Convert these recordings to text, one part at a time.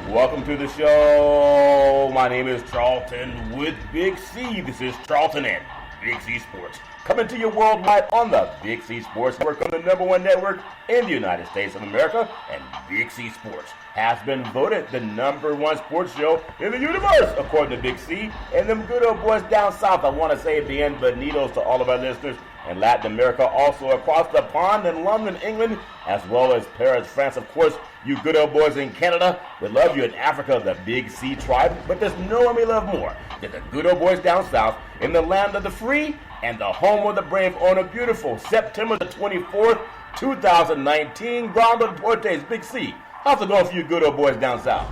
Welcome to the show. My name is Charlton with Big C. This is Charlton and Big C Sports. Coming to you worldwide on the Big C Sports Network, on the #1 network in the United States of America. And Big C Sports has been voted the #1 sports show in the universe, according to Big C. And them good old boys down south, I want to say bienvenidos to all of our listeners in Latin America, also across the pond in London, England, as well as Paris, France. Of course, you good old boys in Canada, we love you in Africa, the Big C tribe. But there's no one we love more than the good old boys down south in the land of the free and the home of the brave on a beautiful September the 24th, 2019. Grondo Deportes, Big C. How's it going for you good old boys down south?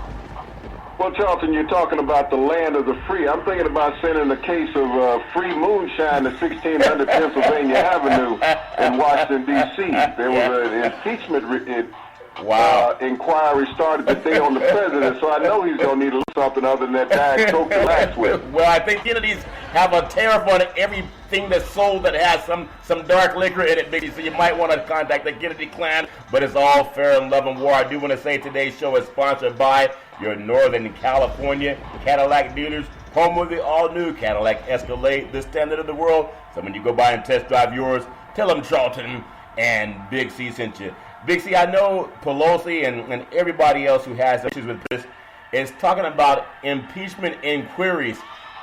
Well, Charlton, you're talking about the land of the free. I'm thinking about sending a case of free moonshine to 1600 Pennsylvania Avenue in Washington, D.C. There was an impeachment inquiry started today on the president, so I know he's going to need a little something other than that Diet Coke to relax with. Well, I think Kennedys have a tariff on everything that's sold that has some dark liquor in it, baby, so you might want to contact the Kennedy clan, but it's all fair in love and war. I do want to say today's show is sponsored by your Northern California Cadillac dealers, home of the all-new Cadillac Escalade, the standard of the world. So when you go by and test drive yours, tell them Charlton and Big C sent you. Big C, I know Pelosi and everybody else who has issues with this is talking about impeachment inquiries.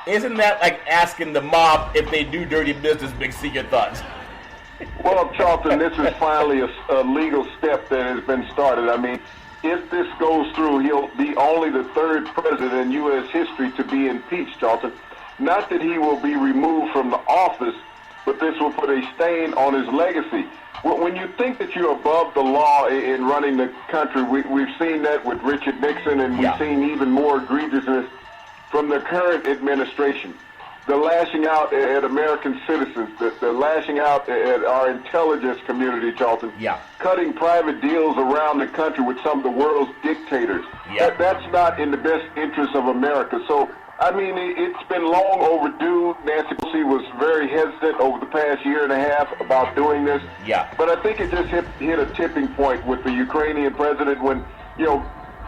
Isn't that like asking the mob if they do dirty business, Big C? Your thoughts? Well, Charlton, this is finally a legal step that has been started. I mean, if this goes through, he'll be only the third president in U.S. history to be impeached, Charlton. Not that he will be removed from the office, but this will put a stain on his legacy. When you think that you're above the law in running the country, we've seen that with Richard Nixon, and we've seen even more egregiousness from the current administration. The lashing out at American citizens, the lashing out at our intelligence community, Charlton. Cutting private deals around the country with some of the world's dictators. That's not in the best interest of America. So, I mean, it's been long overdue. Nancy Pelosi was very hesitant over the past year and a half about doing this. But I think it just hit a tipping point with the Ukrainian president when,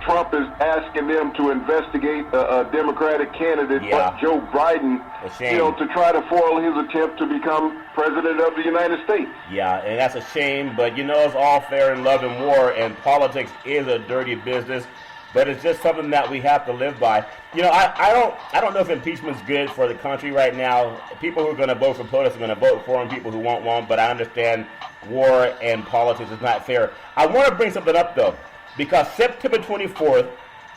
Trump is asking them to investigate a Democratic candidate, Joe Biden, to try to foil his attempt to become president of the United States. Yeah, and that's a shame, but it's all fair in love and war, and politics is a dirty business, but it's just something that we have to live by. I don't know if impeachment's good for the country right now. People who are going to vote for POTUS are going to vote for him, people who won't, but I understand war and politics is not fair. I want to bring something up, though. Because September 24th,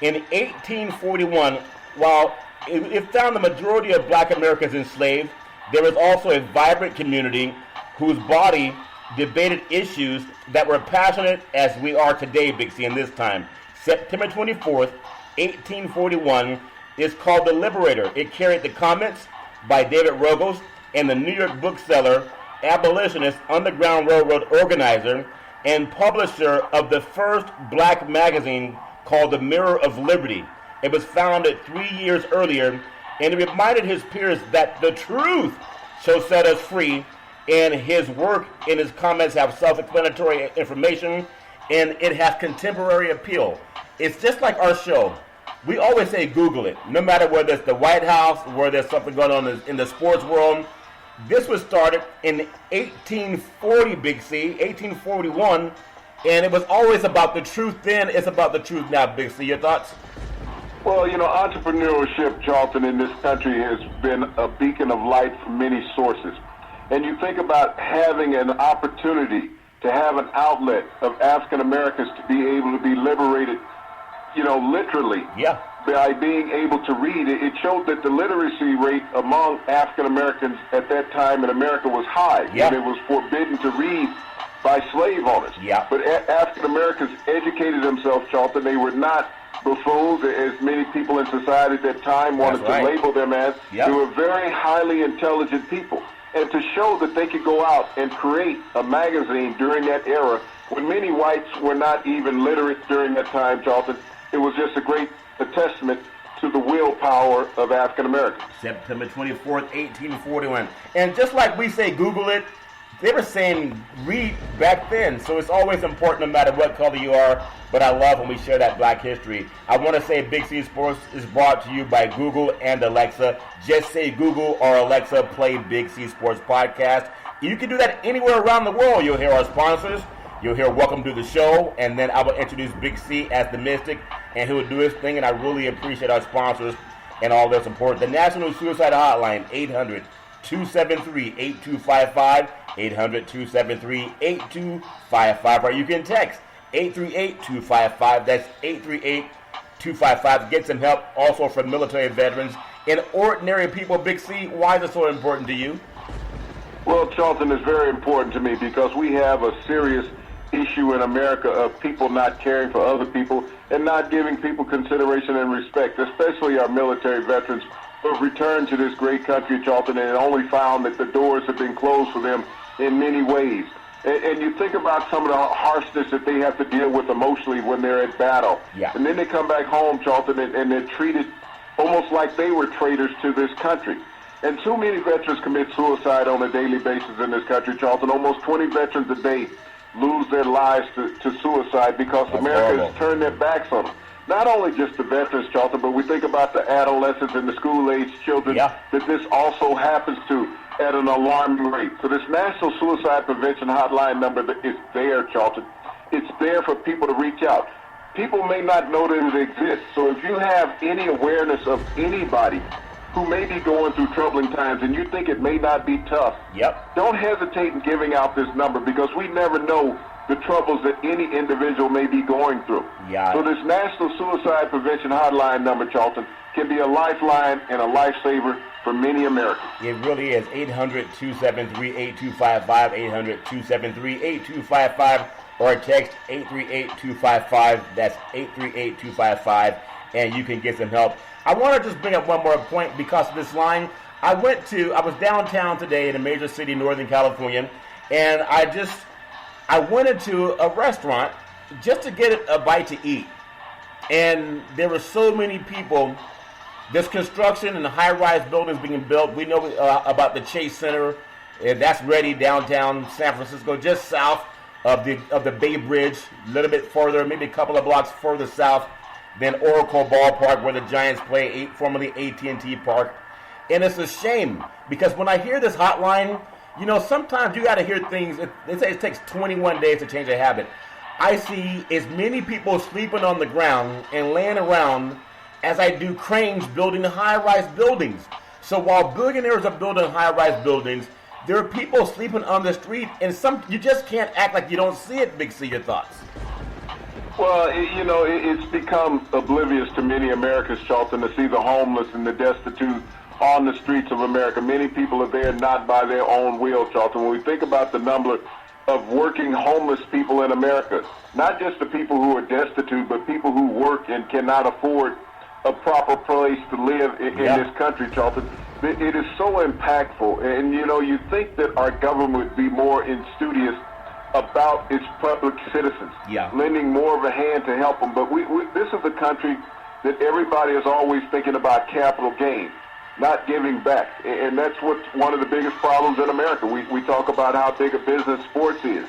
in 1841, while it found the majority of black Americans enslaved, there was also a vibrant community whose body debated issues that were passionate as we are today, Big C, in this time. September 24th, 1841 is called The Liberator. It carried the comments by David Ruggles and the New York bookseller, abolitionist, Underground Railroad organizer, and publisher of the first black magazine called The Mirror of Liberty. It was founded 3 years earlier, and it reminded his peers that the truth shall set us free, and his work and his comments have self-explanatory information, and it has contemporary appeal. It's just like our show. We always say Google it, no matter whether it's the White House, where there's something going on in the sports world. This was started in 1840, Big C, 1841, and it was always about the truth then. It's about the truth now, Big C. Your thoughts? Well, entrepreneurship, Charlton, in this country has been a beacon of light from many sources. And you think about having an opportunity to have an outlet of African Americans to be able to be liberated, literally. By being able to read. It showed that the literacy rate among African Americans at that time in America was high. And it was forbidden to read by slave owners. But African Americans educated themselves, Charlton. They were not buffoons, as many people in society at that time wanted to label them as. They were very highly intelligent people. And to show that they could go out and create a magazine during that era, when many whites were not even literate during that time, Charlton, it was just a testament to the willpower of African Americans. September 24th, 1841. And just like we say Google it, they were saying read back then. So it's always important no matter what color you are. But I love when we share that black history. I want to say Big C Sports is brought to you by Google and Alexa. Just say Google or Alexa, play Big C Sports Podcast. You can do that anywhere around the world. You'll hear our sponsors. You'll hear welcome to the show. And then I will introduce Big C as the Mystic. And he will do his thing. And I really appreciate our sponsors and all their support. The National Suicide Hotline, 800-273-8255. 800-273-8255. Or you can text 838-255. That's 838-255. Get some help also from military veterans and ordinary people. Big C, why is it so important to you? Well, Charlton, is very important to me because we have a serious issue in America of people not caring for other people and not giving people consideration and respect, especially our military veterans who have returned to this great country, Charlton, and only found that the doors have been closed for them in many ways. And you think about some of the harshness that they have to deal with emotionally when they're at battle. Yeah. And then they come back home, Charlton, and they're treated almost like they were traitors to this country. And too many veterans commit suicide on a daily basis in this country, Charlton. Almost 20 veterans a day lose their lives to suicide because America has turned their backs on them. Not only just the veterans, Charlton, but we think about the adolescents and the school-age children that this also happens to at an alarming rate. So this National Suicide Prevention Hotline number is there, Charlton. It's there for people to reach out. People may not know that it exists. So if you have any awareness of anybody who may be going through troubling times and you think it may not be tough, don't hesitate in giving out this number because we never know the troubles that any individual may be going through. So this National Suicide Prevention Hotline number, Charlton, can be a lifeline and a lifesaver for many Americans. It really is. 800-273-8255, 800-273-8255, or text 838-255. That's 838-255, and you can get some help. I want to just bring up one more point because of this line. I was downtown today in a major city in Northern California, and I went into a restaurant just to get a bite to eat. And there were so many people. There's construction and high-rise buildings being built. We know about the Chase Center. That's ready downtown San Francisco, just south of the Bay Bridge, a little bit further, maybe a couple of blocks further south than Oracle Ballpark, where the Giants play, formerly AT&T Park. And it's a shame because when I hear this hotline, sometimes you got to hear things. They say it takes 21 days to change a habit. I see as many people sleeping on the ground and laying around as I do cranes building high-rise buildings. So while billionaires are building high-rise buildings, there are people sleeping on the street, and you just can't act like you don't see it. Big C, your thoughts? Well, it's become oblivious to many Americans, Charlton, to see the homeless and the destitute on the streets of America. Many people are there not by their own will, Charlton. When we think about the number of working homeless people in America, not just the people who are destitute, but people who work and cannot afford a proper place to live in this country, Charlton. It is so impactful. And, you think that our government would be more studious about its public citizens, lending more of a hand to help them. But this is a country that everybody is always thinking about capital gain, not giving back. And that's what's one of the biggest problems in America. We talk about how big a business sports is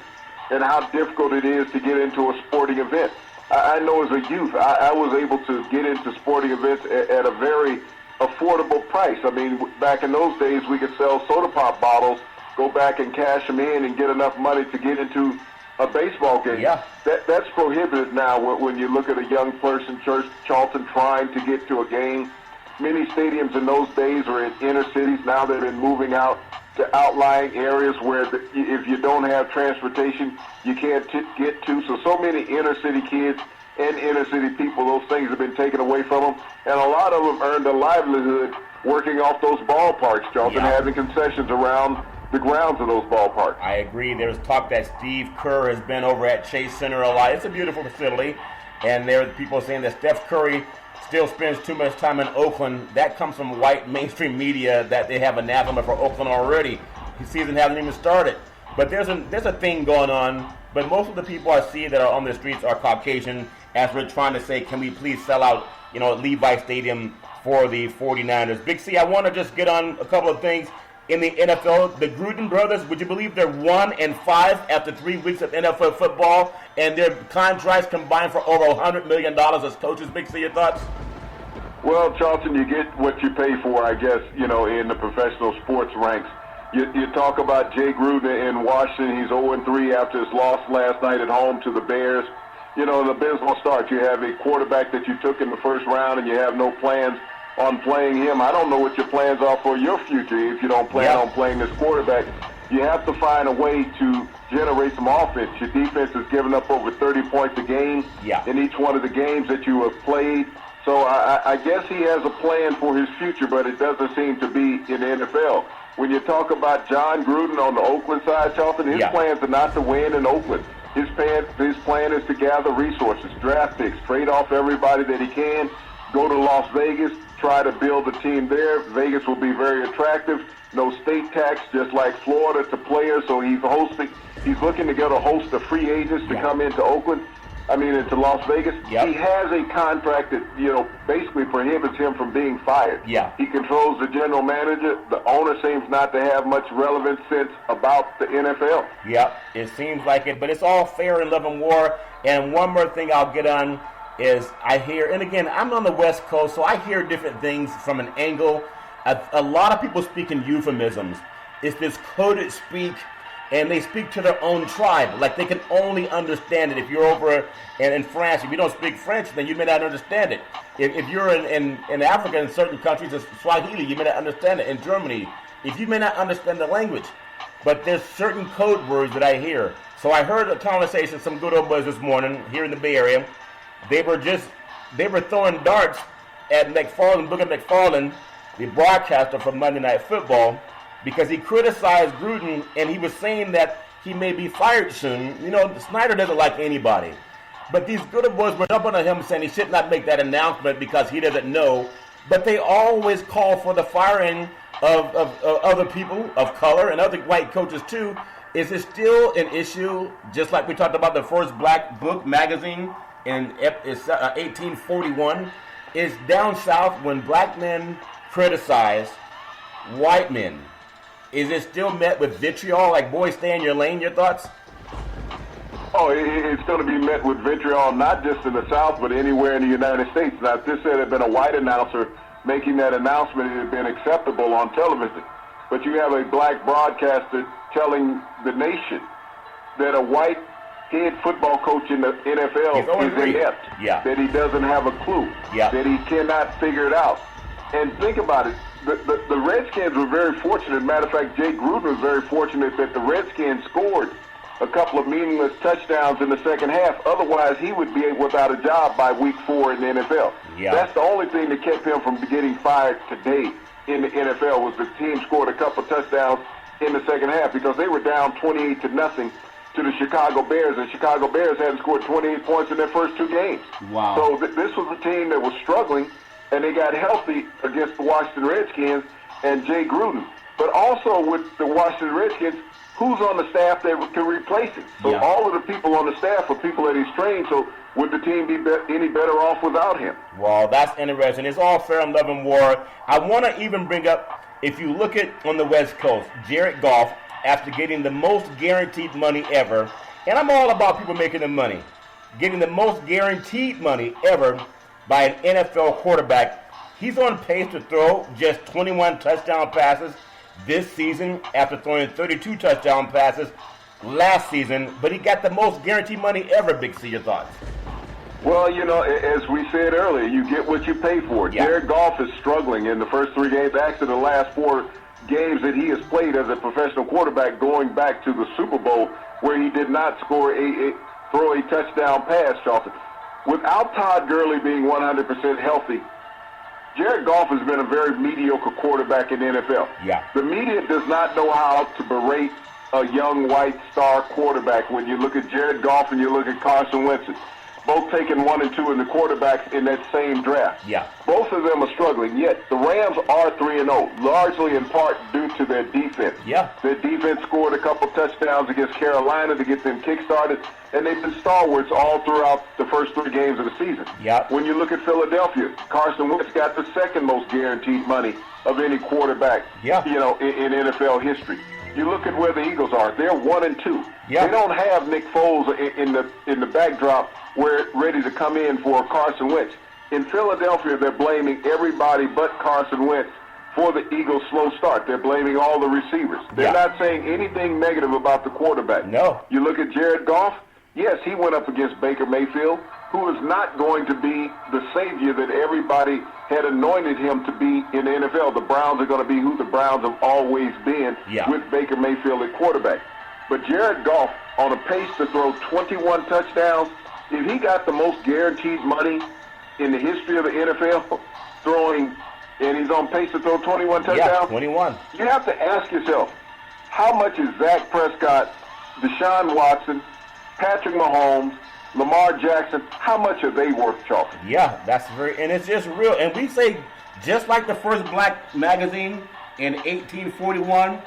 and how difficult it is to get into a sporting event. I know as a youth, I was able to get into sporting events at a very affordable price. I mean, back in those days, we could sell soda pop bottles, go back and cash them in and get enough money to get into a baseball game. That's prohibited now when you look at a young person, Charlton, trying to get to a game. Many stadiums in those days were in inner cities. Now they've been moving out to outlying areas where if you don't have transportation, you can't get to. So many inner city kids and inner city people, those things have been taken away from them. And a lot of them earned a livelihood working off those ballparks, Charlton, having concessions around the grounds of those ballparks. I agree. There's talk that Steve Kerr has been over at Chase Center a lot. It's a beautiful facility. And there are people saying that Steph Curry still spends too much time in Oakland. That comes from white mainstream media that they have anathema for Oakland already. His season hasn't even started. But there's a thing going on. But most of the people I see that are on the streets are Caucasian, as we're trying to say, can we please sell out, Levi Stadium for the 49ers? Big C, I want to just get on a couple of things. in the NFL. The Gruden brothers, would you believe they're 1-5 after 3 weeks of NFL football, and their contracts combined for over $100 million as coaches? Big C, your thoughts? Well, Charlton, you get what you pay for, I guess, in the professional sports ranks. You talk about Jay Gruden in Washington. He's 0-3 after his loss last night at home to the Bears. The abysmal start. You have a quarterback that you took in the first round, and you have no plans on playing him. I don't know what your plans are for your future if you don't plan on playing this quarterback. You have to find a way to generate some offense. Your defense has given up over 30 points a game in each one of the games that you have played. So I guess he has a plan for his future, but it doesn't seem to be in the NFL. When you talk about John Gruden on the Oakland side, Charlton, his plans are not to win in Oakland. His plan is to gather resources, draft picks, trade off everybody that he can, go to Las Vegas, try to build a team there. Vegas will be very attractive. No state tax, just like Florida, to players. So he's looking to get a host of free agents to come into into Las Vegas. He has a contract that, basically prohibits him from being fired. He controls the general manager. The owner seems not to have much relevant sense about the NFL. It seems like it, but it's all fair in love and war. And one more thing I'll get on is I hear, and again, I'm on the West Coast, so I hear different things from an angle. A lot of people speak in euphemisms. It's this coded speak, and they speak to their own tribe. Like they can only understand it. If you're over in France, if you don't speak French, then you may not understand it. If you're in Africa, in certain countries, it's Swahili, you may not understand it. In Germany, if you may not understand the language. But there's certain code words that I hear. So I heard a conversation, some good old boys this morning here in the Bay Area. They were throwing darts at Booger McFarland, the broadcaster from Monday Night Football, because he criticized Gruden, and he was saying that he may be fired soon. Snyder doesn't like anybody. But these good boys were jumping on him saying he should not make that announcement because he doesn't know. But they always call for the firing of other people of color and other white coaches too. Is it still an issue, just like we talked about the first black book magazine in 1841? Is down south when black men criticize white men, is it still met with vitriol, like, boy, stay in your lane? Your thoughts? Oh, it's going to be met with vitriol, not just in the South, but anywhere in the United States. Now, if this had been a white announcer making that announcement, it had been acceptable on television. But you have a black broadcaster telling the nation that a white head football coach in the NFL is inept, that he doesn't have a clue, that he cannot figure it out. And think about it. The Redskins were very fortunate. Matter of fact, Jay Gruden was very fortunate that the Redskins scored a couple of meaningless touchdowns in the second half. Otherwise, he would be without a job by week 4 in the NFL. That's the only thing that kept him from getting fired today in the NFL was the team scored a couple of touchdowns in the second half because they were down 28-0 to the Chicago Bears, and Chicago Bears hadn't scored 28 points in their first 2 games. Wow. So this was a team that was struggling, and they got healthy against the Washington Redskins and Jay Gruden. But also with the Washington Redskins, who's on the staff that can replace him? So all of the people on the staff are people that he's trained, so would the team be any better off without him? Well, that's interesting. It's all fair in love and war. I want to even bring up, if you look at on the West Coast, Jared Goff, after getting the most guaranteed money ever, and I'm all about people making the money, getting the most guaranteed money ever by an NFL quarterback. He's on pace to throw just 21 touchdown passes this season after throwing 32 touchdown passes last season, but he got the most guaranteed money ever. Big C, your thoughts? Well, as we said earlier, you get what you pay for. Jared Goff is struggling in the first 3 games, actually the last 4 games that he has played as a professional quarterback going back to the Super Bowl where he did not throw a touchdown pass, Charlton. Without Todd Gurley being 100% healthy, Jared Goff has been a very mediocre quarterback in the NFL. The media does not know how to berate a young white star quarterback when you look at Jared Goff and you look at Carson Wentz. Both taken 1 and 2 in the quarterbacks in that same draft. Both of them are struggling, yet the Rams are 3-0, largely in part due to their defense. Yeah. Their defense scored a couple touchdowns against Carolina to get them kick-started, and they've been stalwarts all throughout the first 3 games of the season. Yeah. When you look at Philadelphia, Carson Wentz got the second most guaranteed money of any quarterback, Yeah. in NFL history. You look at where the Eagles are; they're 1-2. Yeah. They don't have Nick Foles in the backdrop where ready to come in for Carson Wentz. In Philadelphia, they're blaming everybody but Carson Wentz for the Eagles' slow start. They're blaming all the receivers. They're Yeah. not saying anything negative about the quarterback. No. You look at Jared Goff. Yes, he went up against Baker Mayfield, who is not going to be the savior that everybody had anointed him to be in the NFL. The Browns are going to be who the Browns have always been with Baker Mayfield at quarterback. But Jared Goff, on a pace to throw 21 touchdowns, if he got the most guaranteed money in the history of the NFL, throwing, and he's on pace to throw 21 touchdowns. Yeah, 21. You have to ask yourself, how much is Dak Prescott, Deshaun Watson, Patrick Mahomes, Lamar Jackson, how much are they worth, Charlton? Yeah, and it's just real. And we say, just like the first black magazine in 1841,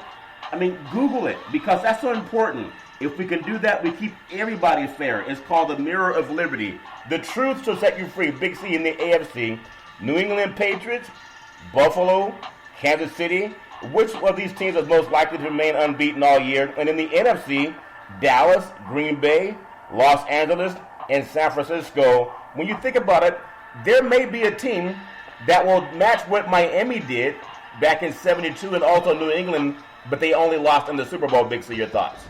I mean, Google it, because that's so important. If we can do that, we keep everybody fair. It's called the Mirror of Liberty. The truth shall set you free. Big C in the AFC. New England Patriots, Buffalo, Kansas City. Which of these teams is most likely to remain unbeaten all year? And in the NFC, Dallas, Green Bay, Los Angeles, and San Francisco. When you think about it, there may be a team that will match what Miami did back in '72 and also New England, but they only lost in the Super Bowl. Big C, your thoughts?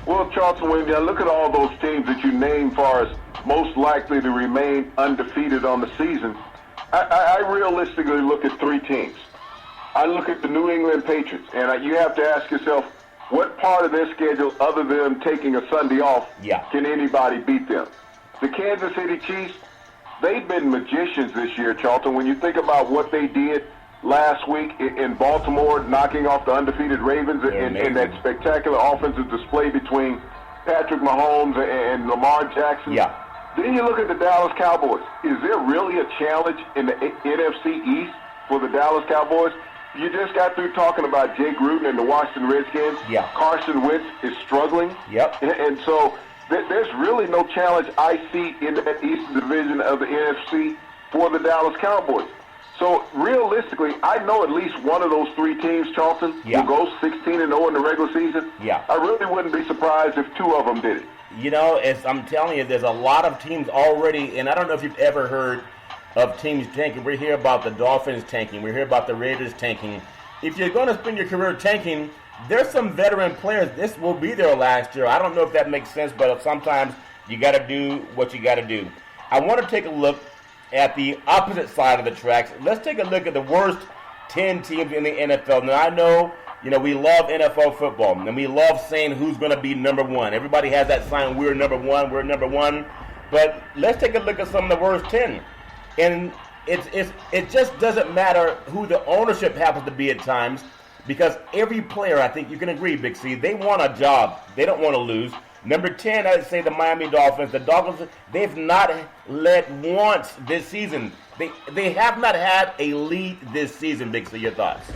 Well, Charlton, when you look at all those teams that you named far as most likely to remain undefeated on the season, I realistically look at 3 teams. I look at the New England Patriots, and you have to ask yourself, what part of their schedule, other than taking a Sunday off, can anybody beat them? The Kansas City Chiefs, they've been magicians this year, Charlton. When you think about what they did last week in Baltimore, knocking off the undefeated Ravens in that spectacular offensive display between Patrick Mahomes and Lamar Jackson. Yeah. Then you look at the Dallas Cowboys. Is there really a challenge in the NFC East for the Dallas Cowboys? You just got through talking about Jay Gruden and the Washington Redskins. Yeah. Carson Wentz is struggling. Yep. And so there's really no challenge I see in that Eastern division of the NFC for the Dallas Cowboys. So realistically, I know at least one of those 3 teams, Charlton, will go 16-0 in the regular season. Yeah. I really wouldn't be surprised if 2 of them did it. You know, I'm telling you, there's a lot of teams already, and I don't know if you've ever heard of teams tanking. We hear about the Dolphins tanking. We hear about the Raiders tanking. If you're going to spend your career tanking, there's some veteran players. This will be their last year. I don't know if that makes sense, but sometimes you got to do what you got to do. I want to take a look at the opposite side of the tracks. Let's take a look at the worst 10 teams in the NFL. Now, I know, we love NFL football, and we love saying who's going to be number 1. Everybody has that sign, we're number 1, we're number 1. But let's take a look at some of the worst 10. And it just doesn't matter who the ownership happens to be at times, because every player, I think you can agree, Big C, they want a job. They don't want to lose. Number 10, I'd say the Miami Dolphins. The Dolphins, they've not led once this season. They have not had a lead this season, Big C. Your thoughts?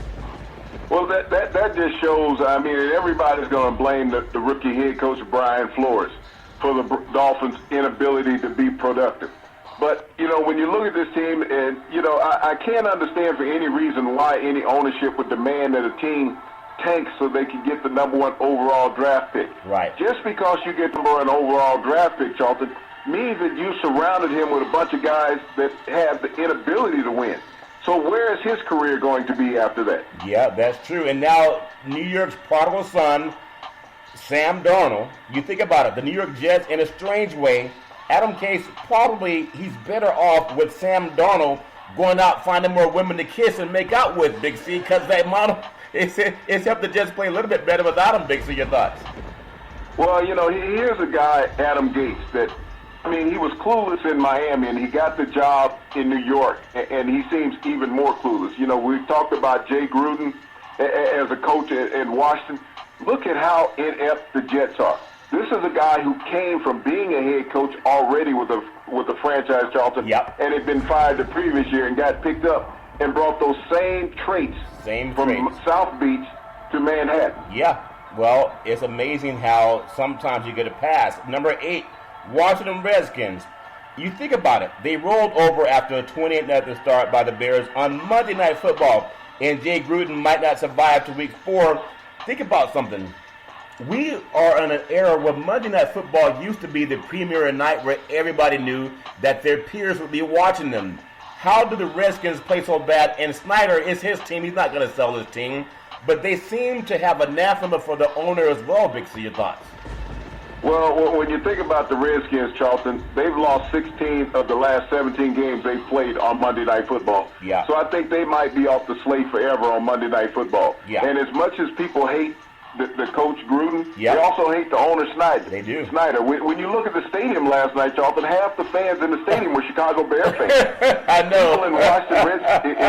Well, that just shows, and everybody's going to blame the rookie head coach, Brian Flores, for the Dolphins' inability to be productive. But, when you look at this team, and, I can't understand for any reason why any ownership would demand that a team tank so they can get the number 1 overall draft pick. Right. Just because you get the number 1 overall draft pick, Charlton, means that you surrounded him with a bunch of guys that have the inability to win. So where is his career going to be after that? Yeah, that's true. And now New York's prodigal son, Sam Darnold, you think about it, the New York Jets, in a strange way, Adam Case, probably he's better off with Sam Darnold going out finding more women to kiss and make out with, Big C, because that model, it's helped the Jets play a little bit better without him, Big C. Your thoughts? Well, here's a guy, Adam Gates, that, he was clueless in Miami, and he got the job in New York, and he seems even more clueless. We've talked about Jay Gruden as a coach in Washington. Look at how inept the Jets are. This is a guy who came from being a head coach already with a with the franchise, Charlton, Yep. and had been fired the previous year and got picked up and brought those same traits from South Beach to Manhattan. Yeah. Well, it's amazing how sometimes you get a pass. Number 8, Washington Redskins. You think about it. They rolled over after a 28-0 start by the Bears on Monday Night Football, and Jay Gruden might not survive to week 4. Think about something. We are in an era where Monday Night Football used to be the premier night where everybody knew that their peers would be watching them. How do the Redskins play so bad? And Snyder is his team. He's not going to sell his team. But they seem to have anathema for the owner as well, Big C. Your thoughts? Well, when you think about the Redskins, Charlton, they've lost 16 of the last 17 games they've played on Monday Night Football. Yeah. So I think they might be off the slate forever on Monday Night Football. Yeah. And as much as people hate the coach Gruden, yeah, they also hate the owner Snyder. They do. Snyder. When you look at the stadium last night, Charlton, half the fans in the stadium were Chicago Bear fans. I know. People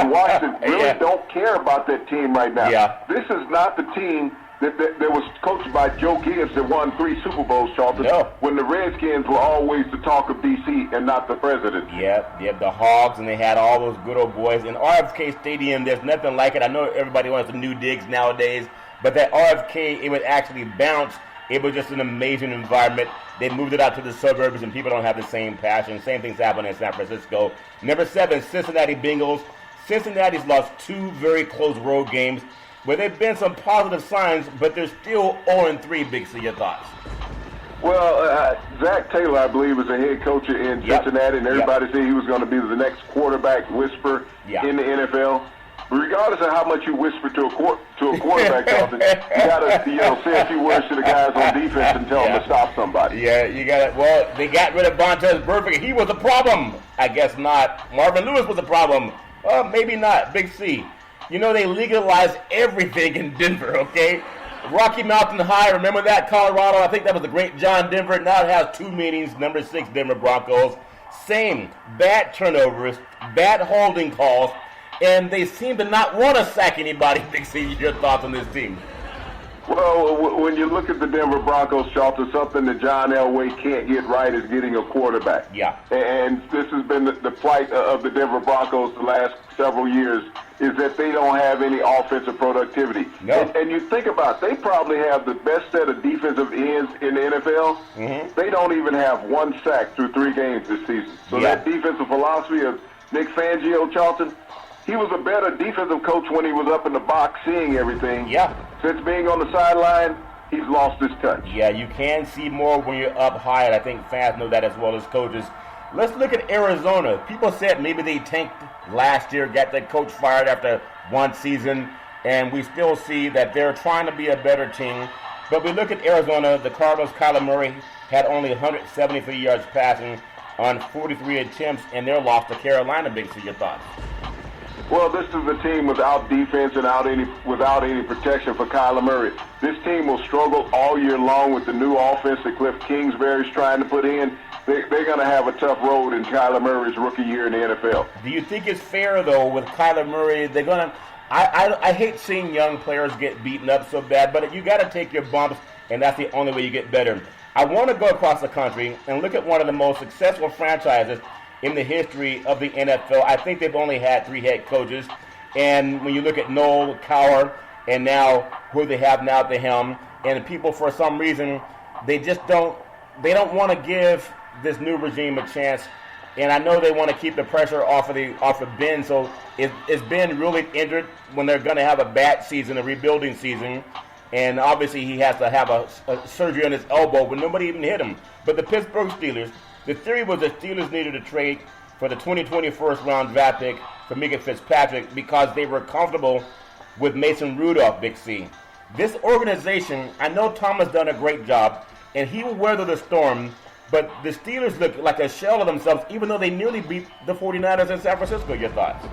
in Washington really don't care about that team right now. Yeah. This is not the team that was coached by Joe Gibbs that won 3 Super Bowls, Charlton, when the Redskins were always the talk of D.C. and not the president. Yeah, the Hogs, and they had all those good old boys. In RFK Stadium, there's nothing like it. I know everybody wants the new digs nowadays, but that RFK, it would actually bounce. It was just an amazing environment. They moved it out to the suburbs, and people don't have the same passion. Same thing's happening in San Francisco. Number 7, Cincinnati Bengals. Cincinnati's lost 2 very close road games, where there have been some positive signs, but they're still 0-3, Big C. Your thoughts? Well, Zach Taylor, I believe, is a head coach in Cincinnati, and everybody said he was going to be the next quarterback whisperer in the NFL. But regardless of how much you whisper to a quarterback, Charlton, you got to say a few words to the guys on defense and tell them to stop somebody. Yeah, you got it. Well, they got rid of Vontaze Burfict. He was a problem. I guess not. Marvin Lewis was a problem. Maybe not. Big C. You know, they legalized everything in Denver, okay? Rocky Mountain High, remember that? Colorado, I think that was the great John Denver. Now it has 2 meanings. Number 6, Denver Broncos. Same. Bad turnovers, bad holding calls, and they seem to not want to sack anybody. Big C, your thoughts on this team? Well, when you look at the Denver Broncos, Charlton, something that John Elway can't get right is getting a quarterback. Yeah. And this has been the plight of the Denver Broncos the last several years, is that they don't have any offensive productivity. No. And you think about it, they probably have the best set of defensive ends in the NFL. Mm-hmm. They don't even have 1 sack through 3 games this season. So that defensive philosophy of Nick Fangio, Charlton, he was a better defensive coach when he was up in the box seeing everything. Yeah. Since being on the sideline, he's lost his touch. Yeah, you can see more when you're up high, and I think fans know that as well as coaches. Let's look at Arizona. People said maybe they tanked last year, got their coach fired after 1 season, and we still see that they're trying to be a better team. But we look at Arizona, the Cardinals, Kyler Murray had only 173 yards passing on 43 attempts, and they're lost to Carolina. Big C, your thoughts? Well, this is a team without defense and without any protection for Kyler Murray. This team will struggle all year long with the new offense that Cliff Kingsbury's trying to put in. They're going to have a tough road in Kyler Murray's rookie year in the NFL. Do you think it's fair, though, with Kyler Murray? They're going to I hate seeing young players get beaten up so bad, but you got to take your bumps, and that's the only way you get better. I want to go across the country and look at one of the most successful franchises in the history of the NFL. I think they've only had 3 head coaches. And when you look at Noel Cowher and now who they have now at the helm, and people for some reason, they don't want to give this new regime a chance. And I know they want to keep the pressure off of Ben. So is Ben really injured when they're going to have a bad season, a rebuilding season? And obviously he has to have a surgery on his elbow, but nobody even hit him. But the Pittsburgh Steelers, the theory was the Steelers needed to trade for the 2020 first-round draft pick for Minka Fitzpatrick because they were comfortable with Mason Rudolph, Big C. This organization, I know Tom has done a great job, and he will weather the storm, but the Steelers look like a shell of themselves, even though they nearly beat the 49ers in San Francisco. Your thoughts?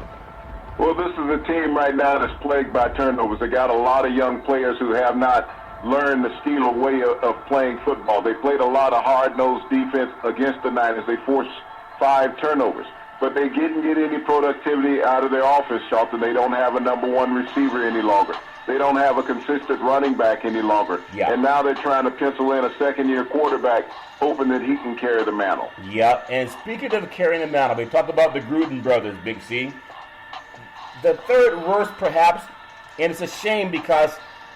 Well, this is a team right now that's plagued by turnovers. They got a lot of young players who have not learned the Steeler way of playing football. They played a lot of hard-nosed defense against the Niners. They forced 5 turnovers. But they didn't get any productivity out of their offense, Charlton. They don't have a number 1 receiver any longer. They don't have a consistent running back any longer. Yeah. And now they're trying to pencil in a second-year quarterback, hoping that he can carry the mantle. Yeah, and speaking of carrying the mantle, we talked about the Gruden brothers, Big C. The third worst, perhaps, and it's a shame because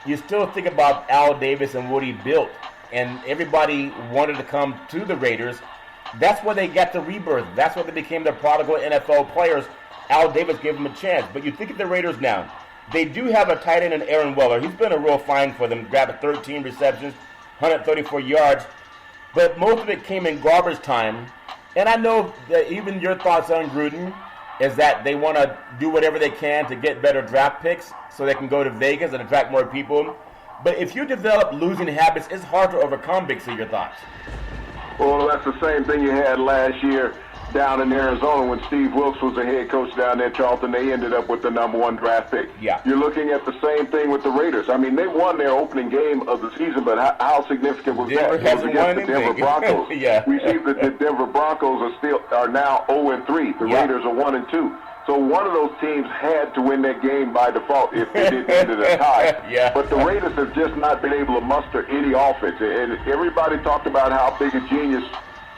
you still think about Al Davis and what he built, and everybody wanted to come to the Raiders. That's where they got the rebirth. That's where they became the prodigal NFL players. Al Davis gave them a chance. But you think of the Raiders now. They do have a tight end in Aaron Weller. He's been a real find for them. Grabbed 13 receptions, 134 yards. But most of it came in garbage time. And I know that even your thoughts on Gruden is that they want to do whatever they can to get better draft picks so they can go to Vegas and attract more people. But if you develop losing habits, it's hard to overcome, Big C. Your thoughts? Well, that's the same thing you had last year down in Arizona when Steve Wilkes was the head coach down there, Charlton. They ended up with the number 1 draft pick. Yeah. You're looking at the same thing with the Raiders. I mean, they won their opening game of the season, but how significant was Denver that? It was against the Denver Broncos. Yeah. We see that the Denver Broncos are now 0-3. The Raiders are 1-2. So one of those teams had to win that game by default if they didn't end it a tie. Yeah. But the Raiders have just not been able to muster any offense. And everybody talked about how big a genius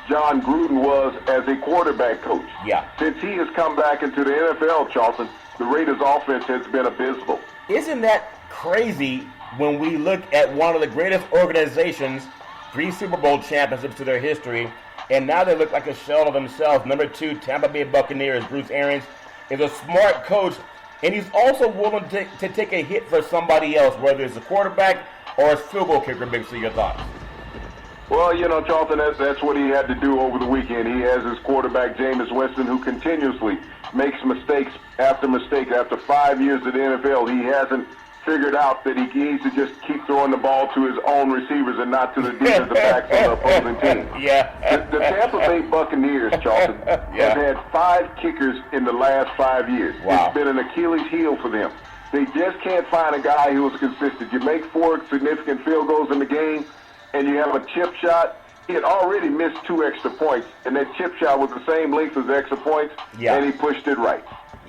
John Gruden was as a quarterback coach. Yeah. Since he has come back into the NFL, Charlton, the Raiders' offense has been abysmal. Isn't that crazy when we look at one of the greatest organizations, 3 Super Bowl championships to their history, and now they look like a shell of themselves. Number 2, Tampa Bay Buccaneers, Bruce Arians, is a smart coach, and he's also willing to take a hit for somebody else, whether it's a quarterback or a field goal kicker. Big C, your thoughts? Well, you know, Charlton, that's what he had to do over the weekend. He has his quarterback, Jameis Winston, who continuously makes mistakes after mistake. After 5 years at the NFL, he hasn't figured out that he needs to just keep throwing the ball to his own receivers and not to the defensive backs on the opposing team. Yeah. The Tampa Bay Buccaneers, Charlton, have had 5 kickers in the last 5 years. Wow. It's been an Achilles heel for them. They just can't find a guy who is consistent. You make 4 significant field goals in the game, and you have a chip shot. He had already missed 2 extra points, and that chip shot was the same length as the extra points, and he pushed it right.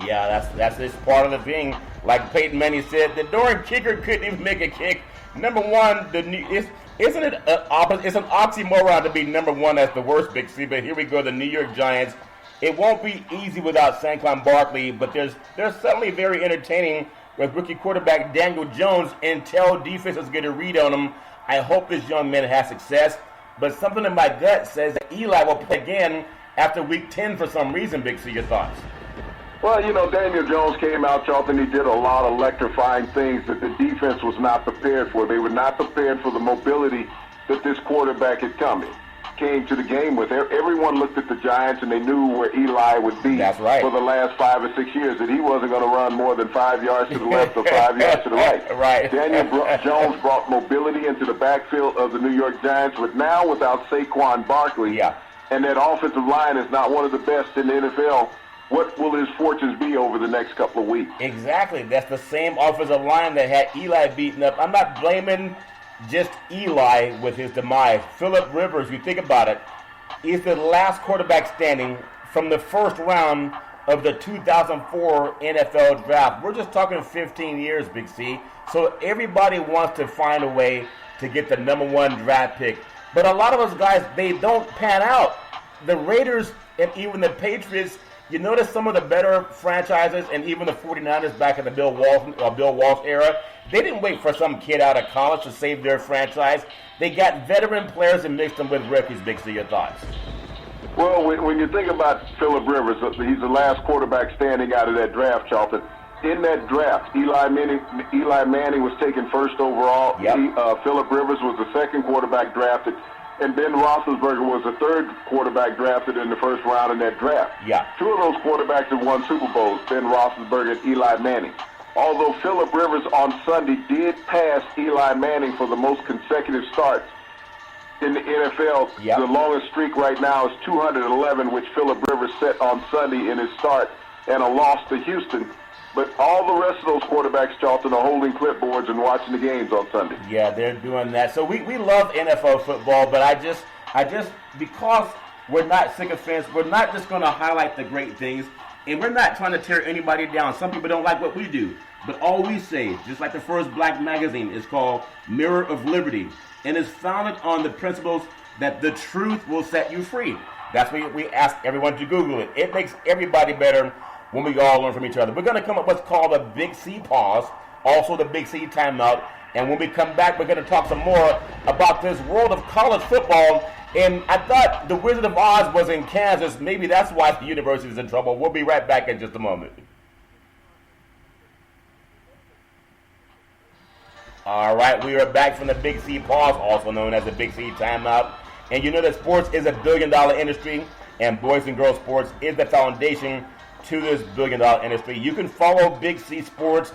Yeah, that's just part of the thing. Like Peyton Manning said, the darn kicker couldn't even make a kick. Number 1, isn't it it's an oxymoron to be number 1 as the worst, Big C, but here we go, the New York Giants. It won't be easy without Saquon Barkley, but they're certainly very entertaining with rookie quarterback Daniel Jones until defenses get a read on him. I hope this young man has success, but something in my gut says that Eli will play again after week 10 for some reason. Big C, your thoughts? Well, you know, Daniel Jones came out, Charlton. He did a lot of electrifying things that the defense was not prepared for. They were not prepared for the mobility that this quarterback came to the game with. Everyone looked at the Giants and they knew where Eli would be. That's right. For the last 5 or 6 years, that he wasn't going to run more than 5 yards to the left or 5 yards to the right. Right. Daniel Jones brought mobility into the backfield of the New York Giants, but now without Saquon Barkley, and that offensive line is not one of the best in the NFL, what will his fortunes be over the next couple of weeks? Exactly. That's the same offensive line that had Eli beaten up. I'm not blaming just Eli with his demise. Phillip Rivers, you think about it, is the last quarterback standing from the first round of the 2004 NFL draft. We're just talking 15 years, Big C. So everybody wants to find a way to get the number 1 draft pick. But a lot of those guys, they don't pan out. The Raiders and even the Patriots, you notice some of the better franchises and even the 49ers back in the Bill Walsh era, they didn't wait for some kid out of college to save their franchise. They got veteran players and mixed them with rookies. Big C, your thoughts? Well, when you think about Phillip Rivers, he's the last quarterback standing out of that draft, Charlton. In that draft, Eli Manning was taken first overall. Phillip Rivers was the second quarterback drafted. And Ben Roethlisberger was the third quarterback drafted in the first round in that draft. 2 of those quarterbacks have won Super Bowls, Ben Roethlisberger and Eli Manning. Although Phillip Rivers on Sunday did pass Eli Manning for the most consecutive starts in the NFL, the longest streak right now is 211, which Phillip Rivers set on Sunday in his start, and a loss to Houston. But all the rest of those quarterbacks, Charlton, are holding clipboards and watching the games on Sunday. Yeah, they're doing that. So we love NFL football, but I just because we're not sycophants, we're not just going to highlight the great things, and we're not trying to tear anybody down. Some people don't like what we do. But all we say, just like the first black magazine, is called Mirror of Liberty, and is founded on the principles that the truth will set you free. That's why we ask everyone to Google it. It makes everybody better when we all learn from each other. We're going to come up with what's called a Big C pause, also the Big C timeout. And when we come back, we're going to talk some more about this world of college football. And I thought the Wizard of Oz was in Kansas. Maybe that's why the university is in trouble. We'll be right back in just a moment. All right, we are back from the Big C pause, also known as the Big C timeout. And you know that sports is $1 billion industry, and boys and girls sports is the foundation to this $1 billion industry. You can follow Big C Sports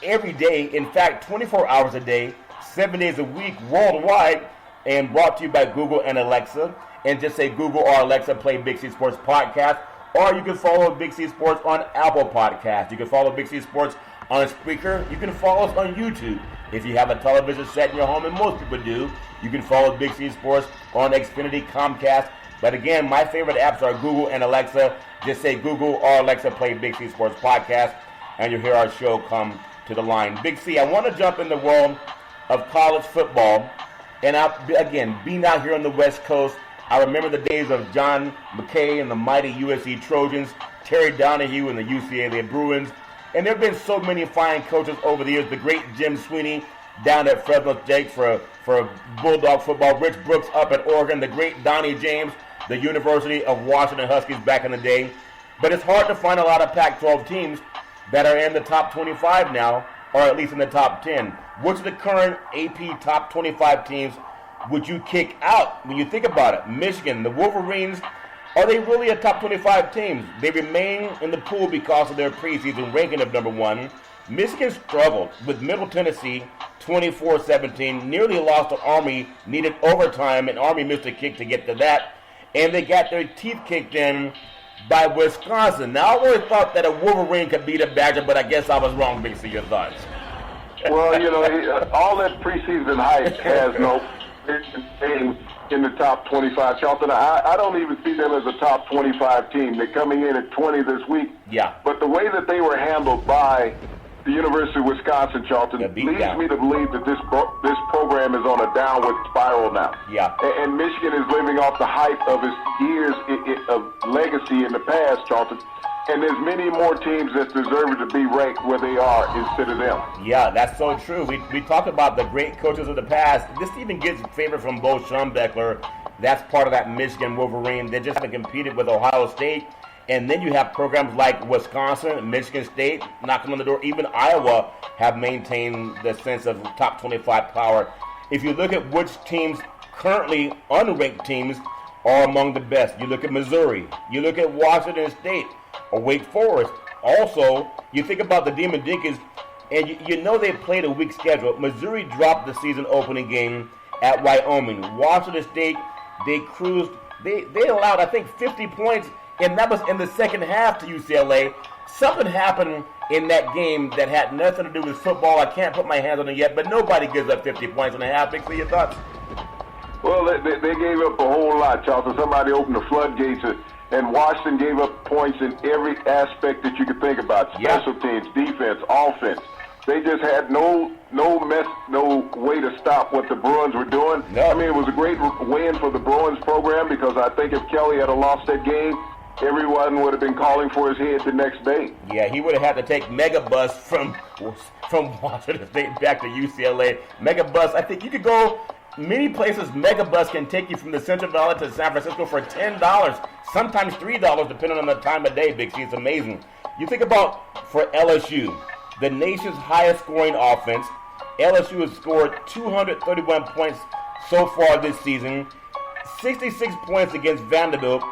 every day, in fact, 24 hours a day, 7 days a week, worldwide, and brought to you by Google and Alexa. And just say Google or Alexa, play Big C Sports Podcast, or you can follow Big C Sports on Apple Podcasts. You can follow Big C Sports on Spreaker. You can follow us on YouTube. If you have a television set in your home, and most people do, you can follow Big C Sports on Xfinity, Comcast. But again, my favorite apps are Google and Alexa. Just say Google or Alexa, play Big C Sports Podcast, and you'll hear our show come to the line. Big C, I want to jump in the world of college football. And again, being out here on the West Coast, I remember the days of John McKay and the mighty USC Trojans, Terry Donahue and the UCLA Bruins. And there have been so many fine coaches over the years. The great Jim Sweeney down at Fresno State for Bulldog football. Rich Brooks up at Oregon. The great Donnie James, the University of Washington Huskies back in the day. But it's hard to find a lot of Pac-12 teams that are in the top 25 now, or at least in the top 10. Which of the current AP top 25 teams would you kick out when you think about it? Michigan, the Wolverines, are they really a top 25 team? They remain in the pool because of their preseason ranking of number 1. Michigan struggled with Middle Tennessee 24-17, nearly lost to Army, needed overtime, and Army missed a kick to get to that. And they got their teeth kicked in by Wisconsin. Now, I always thought that a Wolverine could beat a Badger, but I guess I was wrong. Big C, your thoughts? Well, you know, all that preseason hype has no team in the top 25, Charlton. I don't even see them as a top 25 team. They're coming in at 20 this week. Yeah. But the way that they were handled by the University of Wisconsin, Charlton, leads me to believe that this program is on a downward spiral now. Yeah. And Michigan is living off the hype of its years of legacy in the past, Charlton. And there's many more teams that deserve to be ranked where they are instead of them. Yeah, that's so true. We talk about the great coaches of the past. This even gets favor from Bo Schembechler. That's part of that Michigan Wolverine. They just haven't competed with Ohio State. And then you have programs like Wisconsin, Michigan State knocking on the door. Even Iowa have maintained the sense of top 25 power. If you look at which teams, currently unranked teams, are among the best. You look at Missouri. You look at Washington State or Wake Forest. Also, you think about the Demon Deacons, and you know they played a weak schedule. Missouri dropped the season opening game at Wyoming. Washington State, they cruised. They allowed, I think, 50 points, and that was in the second half to UCLA. Something happened in that game that had nothing to do with football. I can't put my hands on it yet, but nobody gives up 50 points and a half. Big C, your thoughts? Well, they gave up a whole lot, Charlton. Somebody opened the floodgates, and Washington gave up points in every aspect that you could think about. Special teams, defense, offense. They just had no way to stop what the Bruins were doing. No. I mean, it was a great win for the Bruins program because I think if Kelly had lost that game, everyone would have been calling for his head the next day. Yeah, he would have had to take Megabus from Washington State back to UCLA. Megabus, I think you could go many places. Megabus can take you from the Central Valley to San Francisco for $10, sometimes $3, depending on the time of day, Big C. It's amazing. You think about, for LSU, the nation's highest scoring offense. LSU has scored 231 points so far this season, 66 points against Vanderbilt.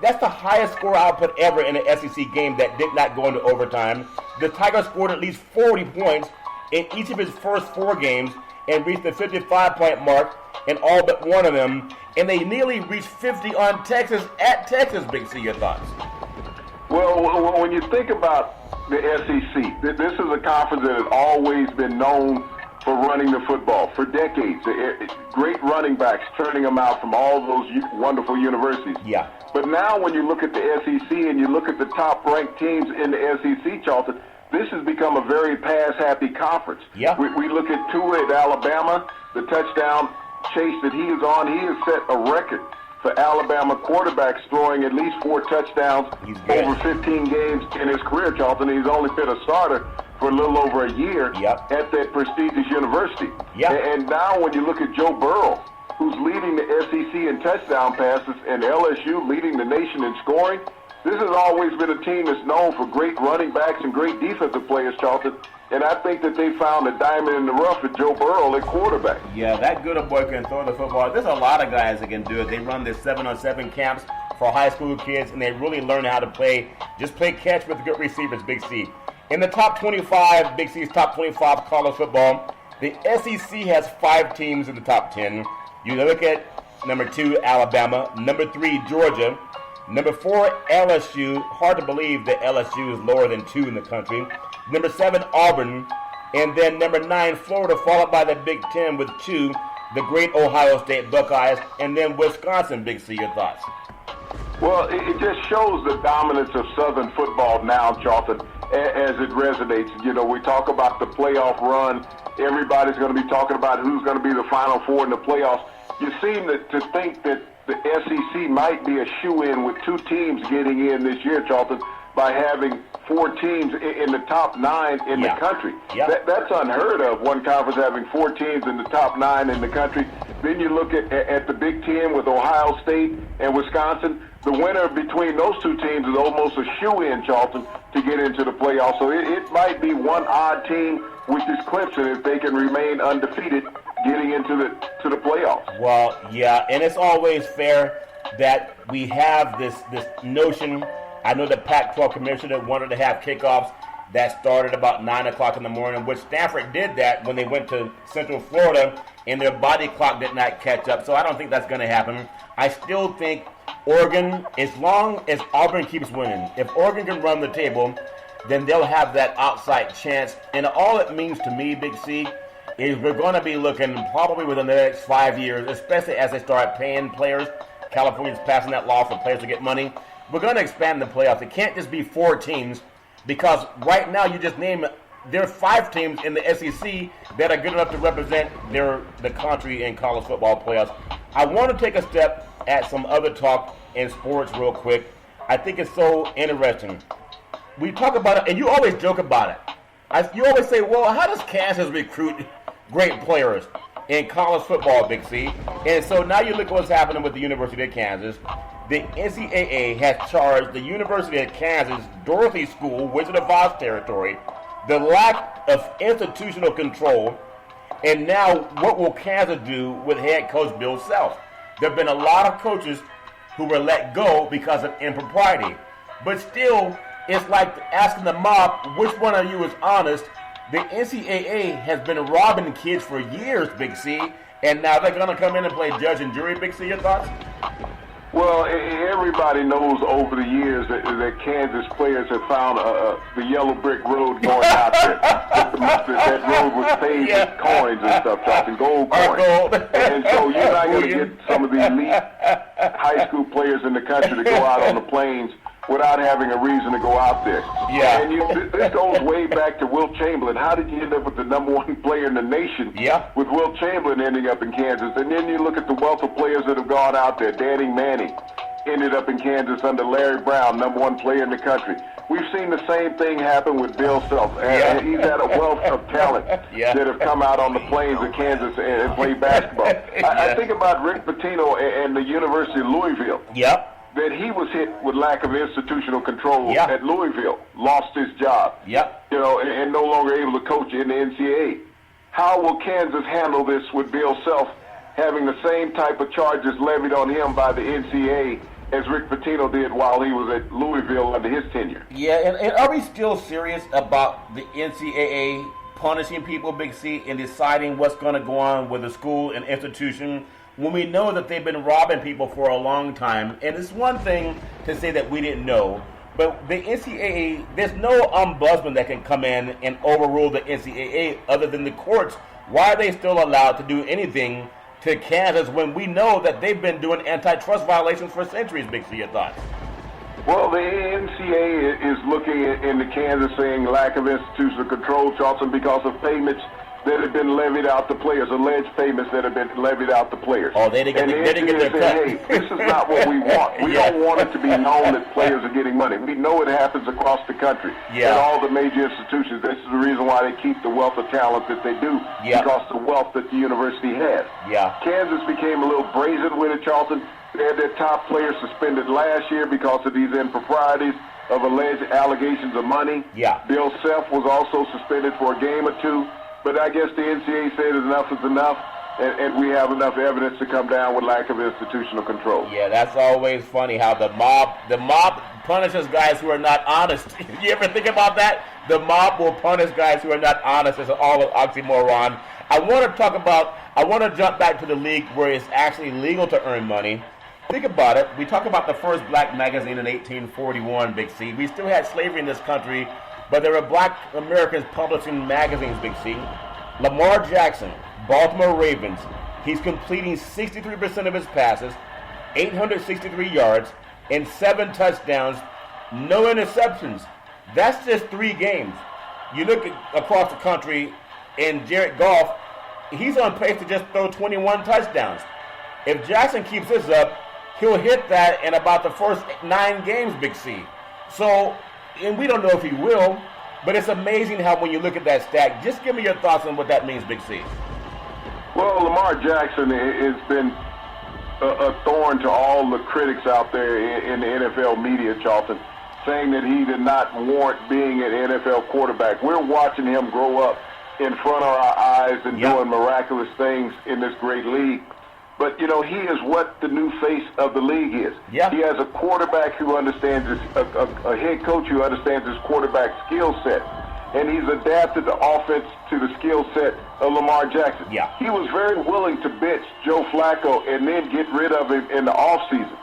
That's the highest score output ever in an SEC game that did not go into overtime. The Tigers scored at least 40 points in each of his first 4 games and reached the 55-point mark in all but one of them. And they nearly reached 50 on Texas at Texas. Big C, your thoughts? Well, when you think about the SEC, this is a conference that has always been known for running the football for decades. Great running backs turning them out from all those wonderful universities. Yeah. But now when you look at the SEC and you look at the top-ranked teams in the SEC, Charlton, this has become a very pass-happy conference. Yeah. We look at Tua at Alabama, the touchdown chase that he is on. He has set a record for Alabama quarterbacks throwing at least 4 touchdowns over 15 games in his career, Charlton. He's only been a starter for a little over a year Yep. at that prestigious university. Yep. And now when you look at Joe Burrow, who's leading the SEC in touchdown passes, and LSU leading the nation in scoring, this has always been a team that's known for great running backs and great defensive players, Charlton. And I think that they found a diamond in the rough with Joe Burrow at quarterback. Yeah, that good boy can throw the football. There's a lot of guys that can do it. They run this 7-on-7 camps for high school kids, and they really learn how to play catch with good receivers, Big C. In the top 25, Big C's top 25 college football, the SEC has 5 teams in the top 10. You look at number 2, Alabama, number 3, Georgia, number 4, LSU. Hard to believe that LSU is lower than 2 in the country. Number 7, Auburn, and then number 9, Florida, followed by the Big Ten with 2, the great Ohio State Buckeyes, and then Wisconsin. Big C, your thoughts? Well, it just shows the dominance of Southern football now, Charlton, as it resonates. You know, we talk about the playoff run. Everybody's going to be talking about who's going to be the Final Four in the playoffs. You seem to think that the SEC might be a shoe-in with 2 teams getting in this year, Charlton, by having 4 teams in the top 9 in the country. Yeah. That's unheard of, one conference having 4 teams in the top 9 in the country. Then you look at the Big Ten with Ohio State and Wisconsin. The winner between those 2 teams is almost a shoe-in, Charlton, to get into the playoffs. So it might be one odd team, which is Clemson, if they can remain undefeated getting into the playoffs. Well, yeah, and it's always fair that we have this notion. I know the Pac-12 commissioner wanted to have kickoffs that started about 9 o'clock in the morning, which Stanford did that when they went to Central Florida, and their body clock did not catch up. So I don't think that's going to happen. I still think Oregon, as long as Auburn keeps winning, if Oregon can run the table, then they'll have that outside chance. And all it means to me, Big C, is we're going to be looking probably within the next 5 years, especially as they start paying players. California's passing that law for players to get money. We're going to expand the playoffs. It can't just be 4 teams, because right now you just name there are 5 teams in the SEC that are good enough to represent the country in college football playoffs. I want to take a step at some other talk in sports real quick. I think it's so interesting. We talk about it, and you always joke about it. You always say, well, how does Kansas recruit great players in college football, Big C? And so now you look at what's happening with the University of Kansas. The NCAA has charged the University of Kansas Dorothy School, Wizard of Oz territory, the lack of institutional control. And now what will Kansas do with head coach Bill Self? There have been a lot of coaches who were let go because of impropriety. But still, it's like asking the mob, which one of you is honest? The NCAA has been robbing kids for years, Big C, and now they're going to come in and play judge and jury, Big C. Your thoughts? Well, everybody knows over the years that Kansas players have found the yellow brick road going out there. That road was paved with coins and stuff, Charlton, gold coins. And so you're not going to get some of the elite high school players in the country to go out on the plains without having a reason to go out there. Yeah. And this goes way back to Wilt Chamberlain. How did you end up with the number 1 player in the nation with Wilt Chamberlain ending up in Kansas? And then you look at the wealth of players that have gone out there. Danny Manning ended up in Kansas under Larry Brown, number 1 player in the country. We've seen the same thing happen with Bill Self. He's had a wealth of talent that have come out on the plains of Kansas and played basketball. I think about Rick Pitino and the University of Louisville. That he was hit with lack of institutional control at Louisville, lost his job, you know, and no longer able to coach in the NCAA. How will Kansas handle this with Bill Self having the same type of charges levied on him by the NCAA as Rick Pitino did while he was at Louisville under his tenure? Yeah, and are we still serious about the NCAA punishing people, Big C, and deciding what's going to go on with the school and institution, when we know that they've been robbing people for a long time? And it's one thing to say that we didn't know, but the NCAA, there's no ombudsman that can come in and overrule the NCAA other than the courts. Why are they still allowed to do anything to Kansas when we know that they've been doing antitrust violations for centuries, Big C? Your thoughts? Well, the NCAA is looking into Kansas saying lack of institutional control, Charleston, because of payments that have been levied out to players, alleged payments that have been levied out to players. Oh, they didn't get their cut. Hey, this is not what we want. We don't want it to be known that players are getting money. We know it happens across the country at all the major institutions. This is the reason why they keep the wealth of talent that they do, because the wealth that the university has. Kansas became a little brazen with it, Charlton. They had their top players suspended last year because of these improprieties of alleged allegations of money. Bill Self was also suspended for a game or two. But I guess the NCAA said enough is enough, and we have enough evidence to come down with lack of institutional control. Yeah, that's always funny how the mob punishes guys who are not honest. You ever think about that? The mob will punish guys who are not honest. It's all an oxymoron. I want to jump back to the league where it's actually legal to earn money. Think about it. We talk about the first black magazine in 1841, Big C. We still had slavery in this country, but there were black Americans publishing magazines, Big C. Lamar Jackson, Baltimore Ravens, he's completing 63% of his passes, 863 yards, and 7 touchdowns, no interceptions. That's just 3 games. You look across the country, and Jared Goff, he's on pace to just throw 21 touchdowns. If Jackson keeps this up, he'll hit that in about the first 9 games, Big C. So, and we don't know if he will, but it's amazing how when you look at that stat, just give me your thoughts on what that means, Big C. Well, Lamar Jackson has been a thorn to all the critics out there in the NFL media, Charlton, saying that he did not warrant being an NFL quarterback. We're watching him grow up in front of our eyes and doing miraculous things in this great league. But, you know, he is what the new face of the league is. He has a quarterback who understands a head coach who understands his quarterback skill set. And he's adapted the offense to the skill set of Lamar Jackson. He was very willing to bench Joe Flacco and then get rid of him in the offseason.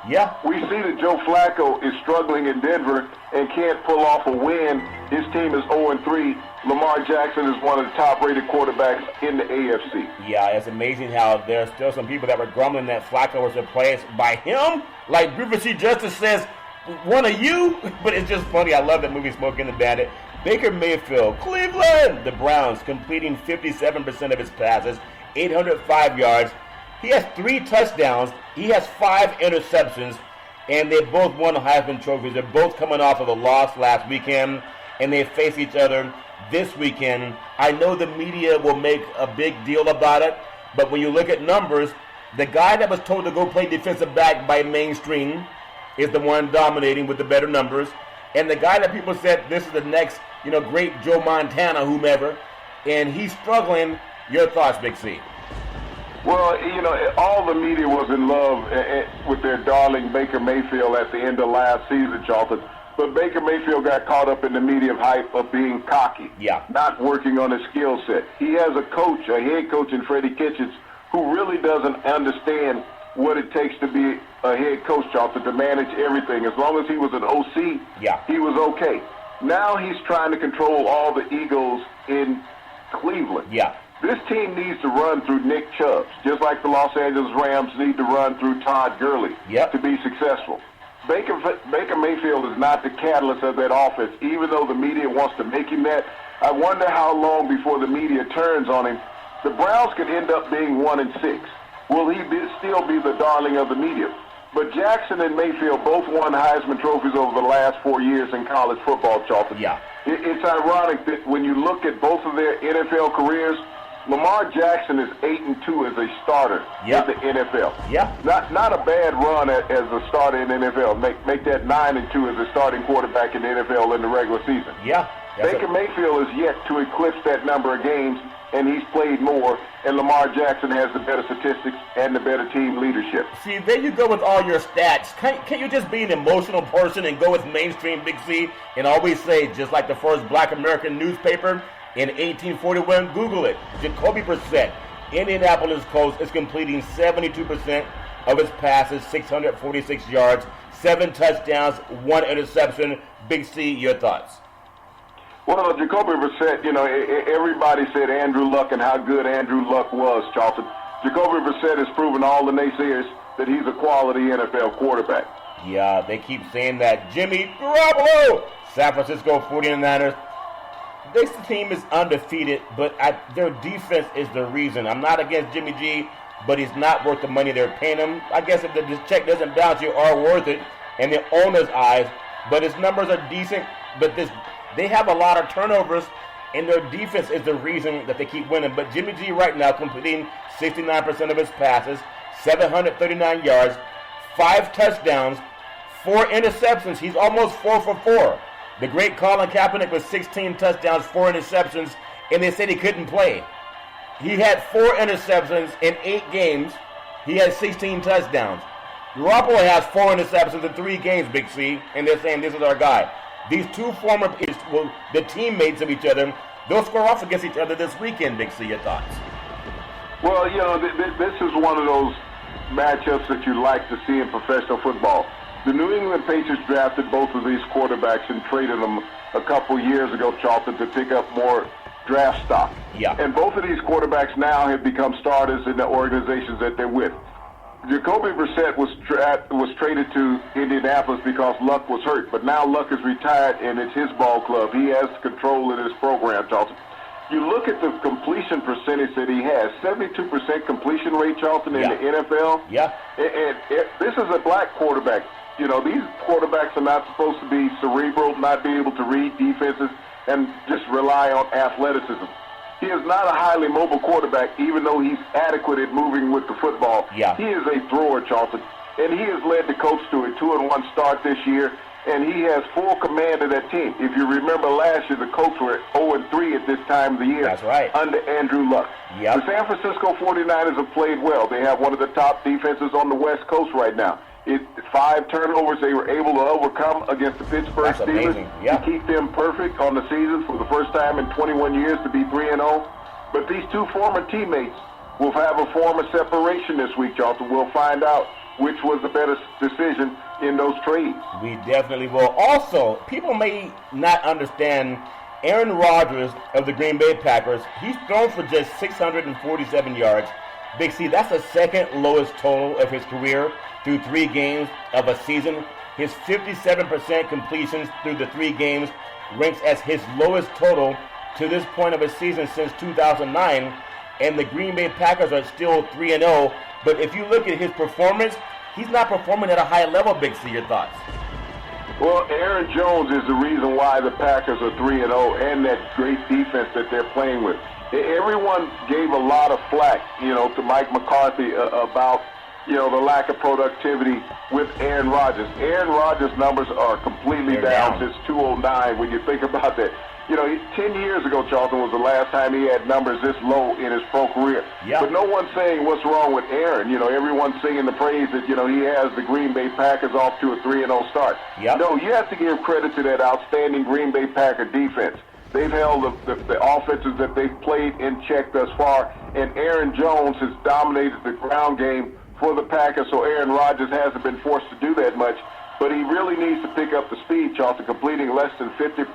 We see that Joe Flacco is struggling in Denver and can't pull off a win. His team is 0-3. Lamar Jackson is one of the top-rated quarterbacks in the AFC. Yeah, it's amazing how there's still some people that were grumbling that Flacco was replaced by him. Like Griffith C. Justice says, one of you? But it's just funny. I love that movie, Smoking the Bandit. Baker Mayfield, Cleveland, the Browns, completing 57% of his passes, 805 yards. He has 3 touchdowns. He has 5 interceptions, and they both won Heisman trophies. They're both coming off of a loss last weekend, and they face each other this weekend. I know the media will make a big deal about it, but when you look at numbers, the guy that was told to go play defensive back by mainstream is the one dominating with the better numbers. And the guy that people said this is the next, great Joe Montana, whomever, and he's struggling. Your thoughts, Big C? Well, all the media was in love with their darling Baker Mayfield at the end of last season, Charlton. But Baker Mayfield got caught up in the media hype of being cocky, not working on his skill set. He has a coach, a head coach in Freddie Kitchens, who really doesn't understand what it takes to be a head coach, Charlton, to manage everything. As long as he was an OC, he was okay. Now he's trying to control all the egos in Cleveland. This team needs to run through Nick Chubb, just like the Los Angeles Rams need to run through Todd Gurley to be successful. Baker Mayfield is not the catalyst of that offense, even though the media wants to make him that. I wonder how long before the media turns on him. The Browns could end up being 1-6. Will he still be the darling of the media? But Jackson and Mayfield both won Heisman trophies over the last 4 years in college football, Charlton. It's ironic that when you look at both of their NFL careers, Lamar Jackson is 8-2 as a starter in the NFL. Not a bad run as a starter in the NFL. Make that 9-2 as a starting quarterback in the NFL in the regular season. Baker Mayfield is yet to eclipse that number of games, and he's played more, and Lamar Jackson has the better statistics and the better team leadership. See, there you go with all your stats. Can't you just be an emotional person and go with mainstream, Big C, and always say, just like the first black American newspaper in 1841, Google it, Jacoby Brissett, Indianapolis Colts, is completing 72% of his passes, 646 yards, 7 touchdowns, 1 interception. Big C, your thoughts? Well, Jacoby Brissett, everybody said Andrew Luck and how good Andrew Luck was, Charlton. Jacoby Brissett has proven all the naysayers that he's a quality NFL quarterback. Yeah, they keep saying that. Jimmy Garoppolo, San Francisco 49ers. This team is undefeated, but their defense is the reason. I'm not against Jimmy G, but he's not worth the money they're paying him. I guess if this check doesn't bounce, you are worth it in the owner's eyes. But his numbers are decent, but they have a lot of turnovers, and their defense is the reason that they keep winning. But Jimmy G right now completing 69% of his passes, 739 yards, 5 touchdowns, 4 interceptions. He's almost 4 for 4. The great Colin Kaepernick with 16 touchdowns, 4 interceptions, and they said he couldn't play. He had 4 interceptions in 8 games. He had 16 touchdowns. Garoppolo has 4 interceptions in 3 games, Big C, and they're saying this is our guy. These two former, the teammates of each other, they'll score off against each other this weekend, Big C. Your thoughts? Well, this is one of those matchups that you like to see in professional football. The New England Patriots drafted both of these quarterbacks and traded them a couple years ago, Charlton, to pick up more draft stock. Yeah. And both of these quarterbacks now have become starters in the organizations that they're with. Jacoby Brissett was traded to Indianapolis because Luck was hurt, but now Luck is retired and it's his ball club. He has control of his program, Charlton. You look at the completion percentage that he has, 72% completion rate, Charlton, in the NFL. Yeah. And this is a black quarterback. You know, these quarterbacks are not supposed to be cerebral, not be able to read defenses, and just rely on athleticism. He is not a highly mobile quarterback, even though he's adequate at moving with the football. Yeah. He is a thrower, Charlton, and he has led the coach to a 2-1 start this year, and he has full command of that team. If you remember last year, the Colts were 0-3 at this time of the year. That's right. Under Andrew Luck. Yep. The San Francisco 49ers have played well. They have one of the top defenses on the West Coast right now. 5 turnovers they were able to overcome against the Pittsburgh Steelers to keep them perfect on the season for the first time in 21 years to be 3-0. But these two former teammates will have a form of separation this week, Charlton. We'll find out which was the better decision in those trades. We definitely will. Also, people may not understand Aaron Rodgers of the Green Bay Packers. He's thrown for just 647 yards. Big C, that's the second lowest total of his career through 3 games of a season. His 57% completions through the 3 games ranks as his lowest total to this point of a season since 2009. And the Green Bay Packers are still 3-0. But if you look at his performance, he's not performing at a high level, Big C. Your thoughts? Well, Aaron Jones is the reason why the Packers are 3-0 and that great defense that they're playing with. Everyone gave a lot of flack, to Mike McCarthy about, the lack of productivity with Aaron Rodgers. Aaron Rodgers' numbers are completely down since 2009 when you think about that. 10 years ago, Charlton, was the last time he had numbers this low in his pro career. Yep. But no one's saying what's wrong with Aaron. Everyone's singing the praise that, he has the Green Bay Packers off to a 3-0 start. Yep. No, you have to give credit to that outstanding Green Bay Packer defense. They've held the offenses that they've played in check thus far, and Aaron Jones has dominated the ground game for the Packers, so Aaron Rodgers hasn't been forced to do that much. But he really needs to pick up the speed, Charlton, completing less than 60%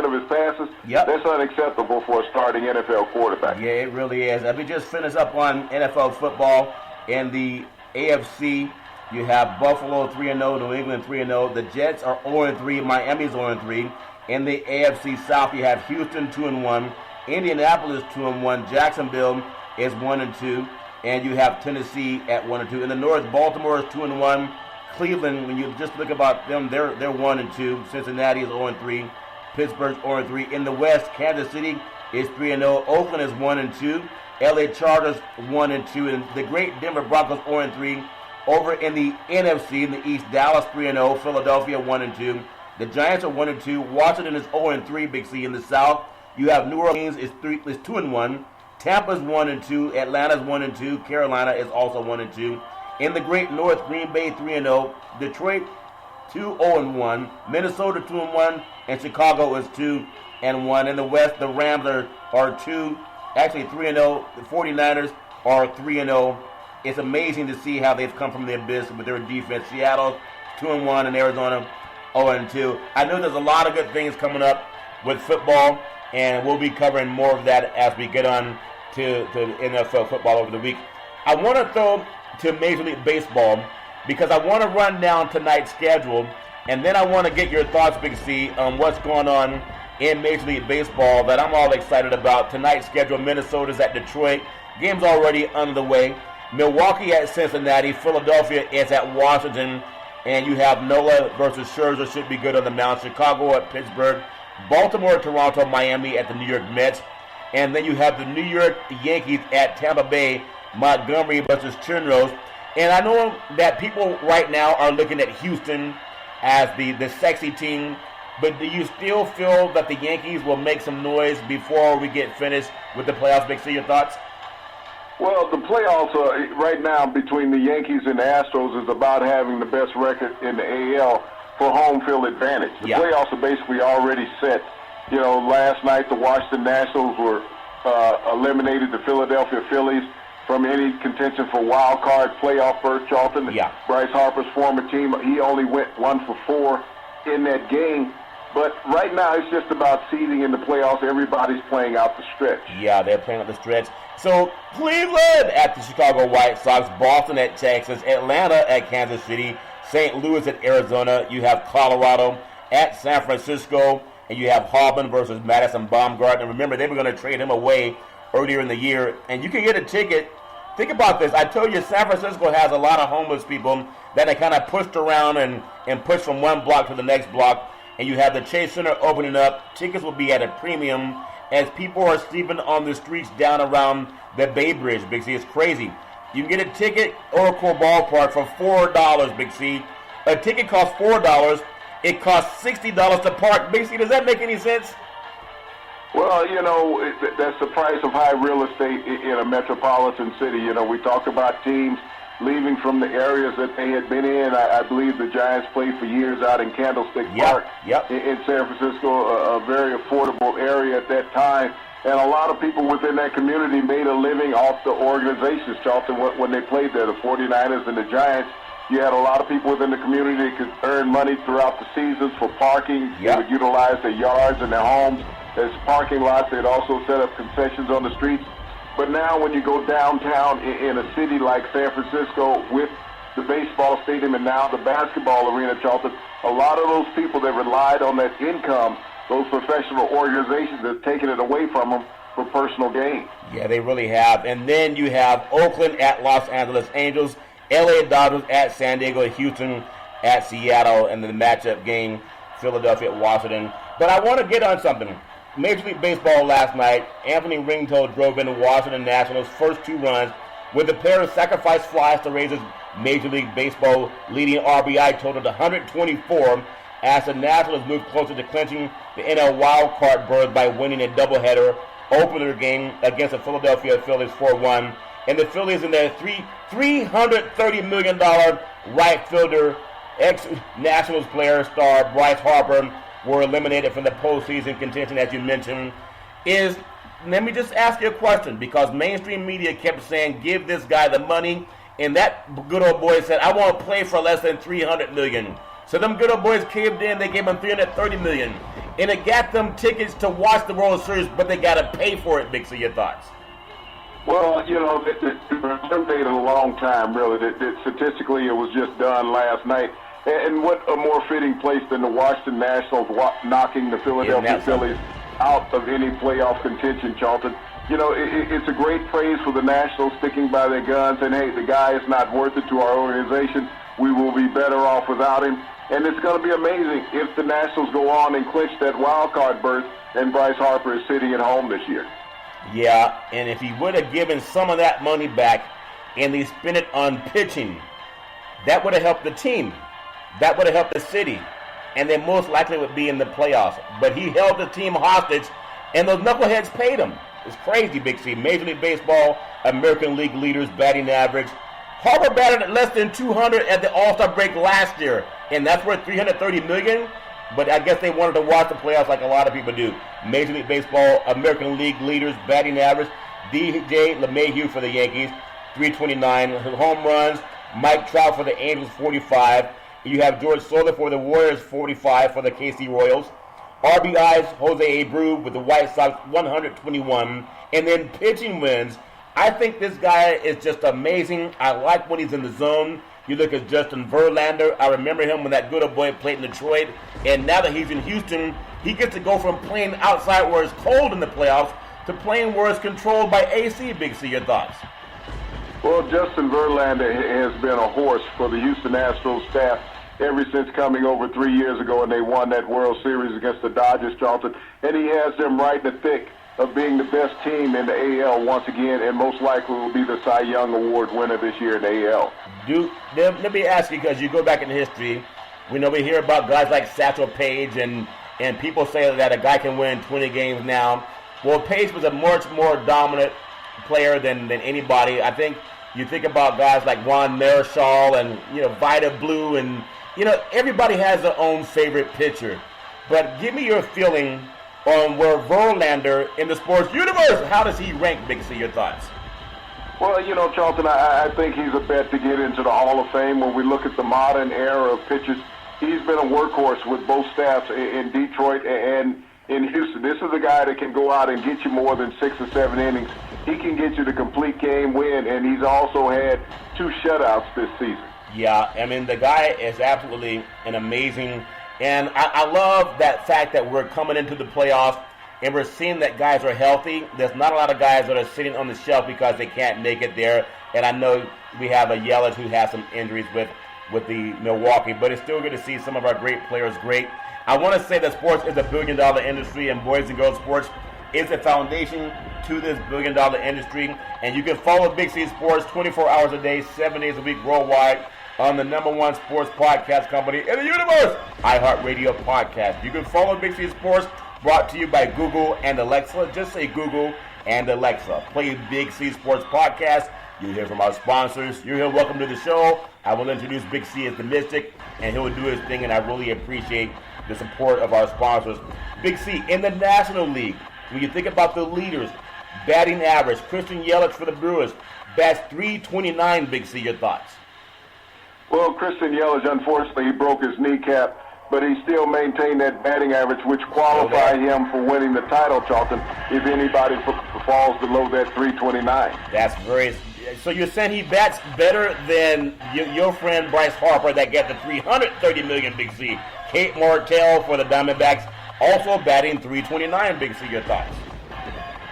of his passes. Yep. That's unacceptable for a starting NFL quarterback. Yeah, it really is. Let me just finish up on NFL football. In the AFC, you have Buffalo 3-0, New England 3-0. The Jets are 0-3, Miami's 0-3. In the AFC South, you have Houston 2-1, Indianapolis 2-1, Jacksonville is 1-2, and you have Tennessee at 1-2. In the North, Baltimore is 2-1. Cleveland, when you just look about them, they're 1-2. Cincinnati is 0-3. Pittsburgh's 0-3. In the West, Kansas City is 3-0. Oakland is 1-2. LA Chargers 1-2, and the great Denver Broncos 0-3. Over in the NFC, in the East, Dallas 3-0. Philadelphia 1-2. The Giants are 1-2. Washington is 0-3. Big C. In the South, you have New Orleans is 2-1. Tampa's 1-2. Atlanta's 1-2. Carolina is also 1-2. In the Great North, Green Bay 3-0. Detroit 2-0-1. Minnesota 2-1, and Chicago is 2-1. In the West, the Rams are 2, actually 3-0. The 49ers are 3-0. It's amazing to see how they've come from the abyss with their defense. Seattle 2-1, and Arizona 0-2. I know there's a lot of good things coming up with football, and we'll be covering more of that as we get on to NFL football over the week. I want to throw to Major League Baseball. because I want to run down tonight's schedule, and then I want to get your thoughts, Big C, on what's going on in Major League Baseball that I'm all excited about. Tonight's schedule, Minnesota's at Detroit. Game's already underway. Milwaukee at Cincinnati. Philadelphia is at Washington. And you have Nola versus Scherzer, should be good on the mound. Chicago at Pittsburgh. Baltimore, Toronto, Miami at the New York Mets. And then you have the New York Yankees at Tampa Bay. Montgomery versus Chinros. And I know that people right now are looking at Houston as the sexy team. But do you still feel that the Yankees will make some noise before we get finished with the playoffs? Big C, your thoughts? Well, the playoffs right now between the Yankees and the Astros is about having the best record in the AL for home field advantage. The playoffs are basically already set. You know, last night the Washington Nationals were eliminated the Philadelphia Phillies from any contention for wild card playoff berth. Charlton, Bryce Harper's former team, he only went 1 for 4 in that game. But right now, it's just about seeding in the playoffs. Everybody's playing out the stretch. Yeah, they're playing out the stretch. So Cleveland at the Chicago White Sox, Boston at Texas, Atlanta at Kansas City, St. Louis at Arizona. You have Colorado at San Francisco, and you have Harman versus Madison Bumgarner. Remember, they were going to trade him away earlier in the year, and you can get a ticket. Think about this. I told you San Francisco has a lot of homeless people that they kind of pushed around and pushed from one block to the next block. And you have the Chase Center opening up. Tickets will be at a premium as people are sleeping on the streets down around the Bay Bridge, Big C. It's crazy. You can get a ticket Oracle Ballpark for $4, Big C. A ticket costs $4. It costs $60 to park. Big C, does that make any sense? Well, you know, that's the price of high real estate in a metropolitan city. You know, we talk about teams leaving from the areas that they had been in. I believe the Giants played for years out in Candlestick Park in San Francisco, a very affordable area at that time. And a lot of people within that community made a living off the organizations, Charlton, when they played there, the 49ers and the Giants. You had a lot of people within the community that could earn money throughout the seasons for parking. They would utilize their yards and their homes as parking lots. They'd also set up concessions on the streets. But now when you go downtown in a city like San Francisco with the baseball stadium and now the basketball arena, Charlton, a lot of those people that relied on that income, those professional organizations have taken it away from them for personal gain. Yeah, they really have. And then you have Oakland at Los Angeles Angels, LA Dodgers at San Diego, Houston at Seattle, and the matchup game, Philadelphia at Washington. But I want to get on something. Major League Baseball last night, Anthony Ringo drove in the Washington Nationals' first 2 runs with the pair of sacrifice flies to raise his Major League Baseball leading RBI total to 124 as the Nationals moved closer to clinching the NL wild card berth by winning a doubleheader opener game against the Philadelphia Phillies 4-1. And the Phillies in their $330 million right fielder, ex-Nationals player star Bryce Harper, were eliminated from the postseason contention, as you mentioned. Let me just ask you a question, because mainstream media kept saying, give this guy the money, and that good old boy said, I won't play for less than $300 million. So them good old boys caved in, they gave him $330 million. And it got them tickets to watch the World Series, but they got to pay for it, Big C. Your thoughts? Well, you know, it made a long time, really. Statistically, it was just done last night. And what a more fitting place than the Washington Nationals knocking the Philadelphia Phillies out of any playoff contention, Charlton. You know, it's a great praise for the Nationals sticking by their guns and, hey, the guy is not worth it to our organization. We will be better off without him. And it's going to be amazing if the Nationals go on and clinch that wild card berth and Bryce Harper is sitting at home this year. Yeah, and if he would have given some of that money back and they spent it on pitching, that would have helped the team. That would have helped the city, and they most likely would be in the playoffs. But he held the team hostage, and those knuckleheads paid him. It's crazy, Big C. Major League Baseball, American League leaders batting average. Harper batted at less than 200 at the All-Star break last year, and that's worth $330 million. But I guess they wanted to watch the playoffs like a lot of people do. Major League Baseball, American League leaders batting average. DJ LeMahieu for the Yankees, 329 home runs. Mike Trout for the Angels, 45. You have George Soler for the Warriors, 45 for the KC Royals. RBIs, Jose Abreu with the White Sox, 121. And then pitching wins. I think this guy is just amazing. I like when he's in the zone. You look at Justin Verlander. I remember him when that good old boy played in Detroit. And now that he's in Houston, he gets to go from playing outside where it's cold in the playoffs to playing where it's controlled by AC. Big C, your thoughts? Well, Justin Verlander has been a horse for the Houston Astros staff ever since coming over 3 years ago, and they won that World Series against the Dodgers, Charlton. And he has them right in the thick of being the best team in the AL once again, and most likely will be the Cy Young Award winner this year in the AL. Let me ask you, because you go back in history, we hear about guys like Satchel Paige, and people say that a guy can win 20 games now. Well, Paige was a much more dominant player than anybody. I think you think about guys like Juan Marichal and, Vida Blue, and, everybody has their own favorite pitcher. But give me your feeling on where Verlander in the sports universe, how does he rank, Big C? Your thoughts? Well, Charlton, I think he's a bet to get into the Hall of Fame. When we look at the modern era of pitchers, he's been a workhorse with both staffs in Detroit and in Houston. This is a guy that can go out and get you more than 6 or 7 innings. He can get you the complete game win, and he's also had 2 shutouts this season. Yeah, the guy is absolutely an amazing. And I love that fact that we're coming into the playoffs and we're seeing that guys are healthy. There's not a lot of guys that are sitting on the shelf because they can't make it there. And I know we have a Yelich who has some injuries with the Milwaukee, but it's still good to see some of our great players great. I want to say that sports is a billion-dollar industry, and boys and girls sports is the foundation to this billion-dollar industry. And you can follow Big C Sports 24 hours a day, 7 days a week worldwide on the #1 sports podcast company in the universe, iHeartRadio Podcast. You can follow Big C Sports, brought to you by Google and Alexa. Just say Google and Alexa. Play Big C Sports Podcast. You'll hear from our sponsors. You'll hear welcome to the show. I will introduce Big C as the Mystic, and he'll do his thing, and I really appreciate the support of our sponsors. Big C, in the National League, when you think about the leaders, batting average, Christian Yelich for the Brewers, bats .329, Big C, your thoughts? Well, Christian Yelich, unfortunately, he broke his kneecap, but he still maintained that batting average, which qualified him for winning the title, Charlton, if anybody falls below that .329. That's very... So you're saying he bats better than your friend Bryce Harper that got the $330 million, Big C. Kate Martell for the Diamondbacks, also batting .329, Big C, your thoughts?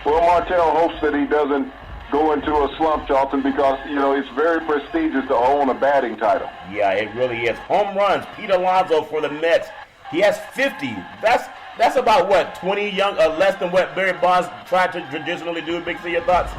Well, Martell hopes that he doesn't go into a slump, Charlton, because, it's very prestigious to own a batting title. Yeah, it really is. Home runs, Pete Alonso for the Mets. He has 50. That's about, 20 less than what Barry Bonds tried to traditionally do, Big C, your thoughts?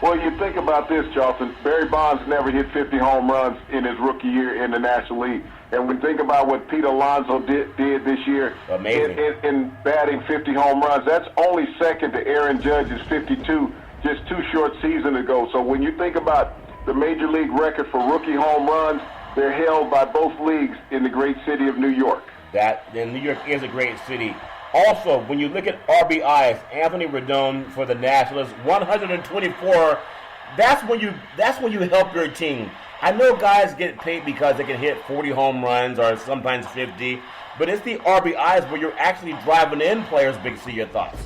Well, you think about this, Charlton. Barry Bonds never hit 50 home runs in his rookie year in the National League. And when you think about what Pete Alonso did this year in batting 50 home runs, that's only second to Aaron Judge's 52 just 2 short seasons ago. So when you think about the Major League record for rookie home runs, they're held by both leagues in the great city of New York. New York is a great city. Also, when you look at RBIs, Anthony Rendon for the Nationals, 124. That's when you help your team. I know guys get paid because they can hit 40 home runs or sometimes 50, but it's the RBIs where you're actually driving in players. Big C, your thoughts?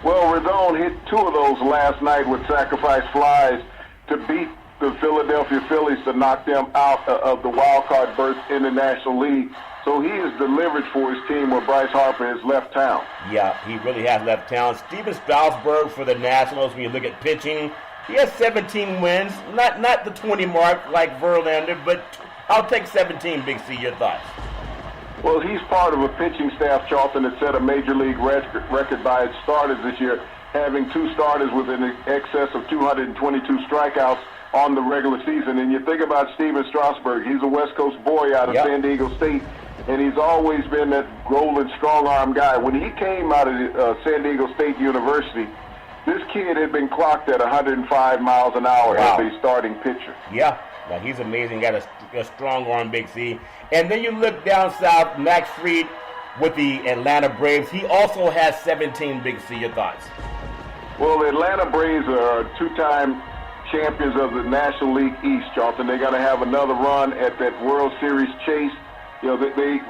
Well, Rendon hit 2 of those last night with sacrifice flies to beat the Philadelphia Phillies to knock them out of the wild card berth in the National League. So he has delivered for his team where Bryce Harper has left town. Yeah, he really has left town. Steven Strasburg for the Nationals, when you look at pitching, he has 17 wins. Not the 20 mark like Verlander, but I'll take 17, Big C. Your thoughts? Well, he's part of a pitching staff, Charlton, that set a Major League record by its starters this year, having 2 starters with an excess of 222 strikeouts on the regular season. And you think about Steven Strasburg, he's a West Coast boy out of San Diego State, and he's always been that golden strong-arm guy. When he came out of San Diego State University, this kid had been clocked at 105 miles an hour as a starting pitcher. Yeah, he's amazing. Got a strong arm, Big C. And then you look down south, Max Fried with the Atlanta Braves. He also has 17, Big C. Your thoughts? Well, the Atlanta Braves are 2-time champions of the National League East, Charlton. They're going to have another run at that World Series chase. They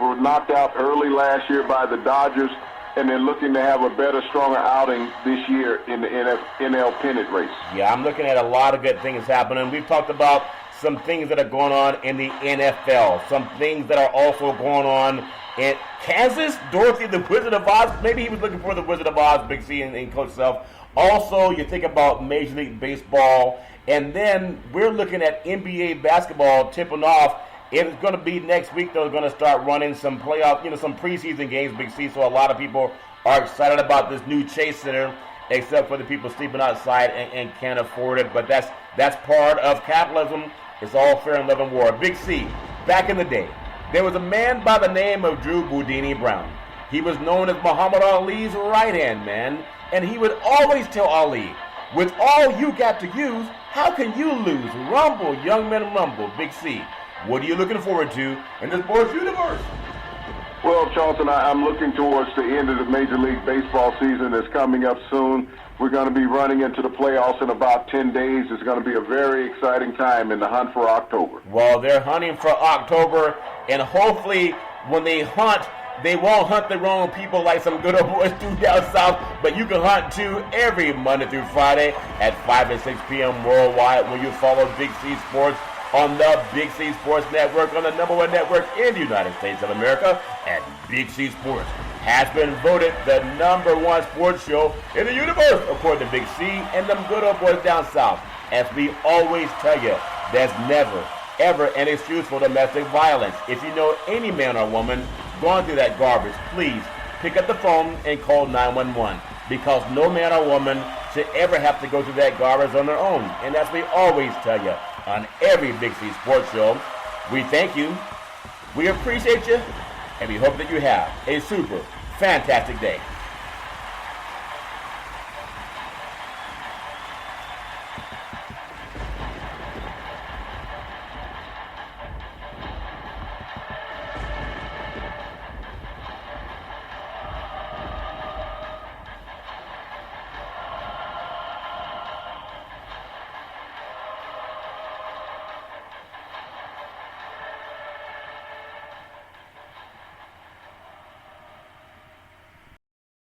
were knocked out early last year by the Dodgers, and they're looking to have a better, stronger outing this year in the NL pennant race. Yeah, I'm looking at a lot of good things happening. We've talked about some things that are going on in the NFL, some things that are also going on in Kansas. Dorothy, the Wizard of Oz, maybe he was looking for the Wizard of Oz, Big C and Coach Self. Also, you think about Major League Baseball, and then we're looking at NBA basketball tipping off. It's going to be next week. They're going to start running some playoff, some preseason games, Big C. So a lot of people are excited about this new Chase Center, except for the people sleeping outside and can't afford it. But that's part of capitalism. It's all fair in love and war. Big C, back in the day, there was a man by the name of Drew Boudini Brown. He was known as Muhammad Ali's right-hand man, and he would always tell Ali, with all you got to use, how can you lose? Rumble, young men, rumble. Big C, what are you looking forward to in the sports universe? Well, Charlton, I'm looking towards the end of the Major League Baseball season that's coming up soon. We're going to be running into the playoffs in about 10 days. It's going to be a very exciting time in the hunt for October. Well, they're hunting for October, and hopefully when they hunt, they won't hunt the wrong people like some good old boys do down south, but you can hunt too every Monday through Friday at 5 and 6 p.m. worldwide when you follow Big C Sports on the Big C Sports Network, on the #1 network in the United States of America, and Big C Sports has been voted the #1 sports show in the universe, according to Big C and them good old boys down south. As we always tell you, there's never, ever an excuse for domestic violence. If you know any man or woman going through that garbage, please pick up the phone and call 911, because no man or woman should ever have to go through that garbage on their own. And as we always tell you on every Big C Sports show, we thank you, we appreciate you, and we hope that you have a super fantastic day.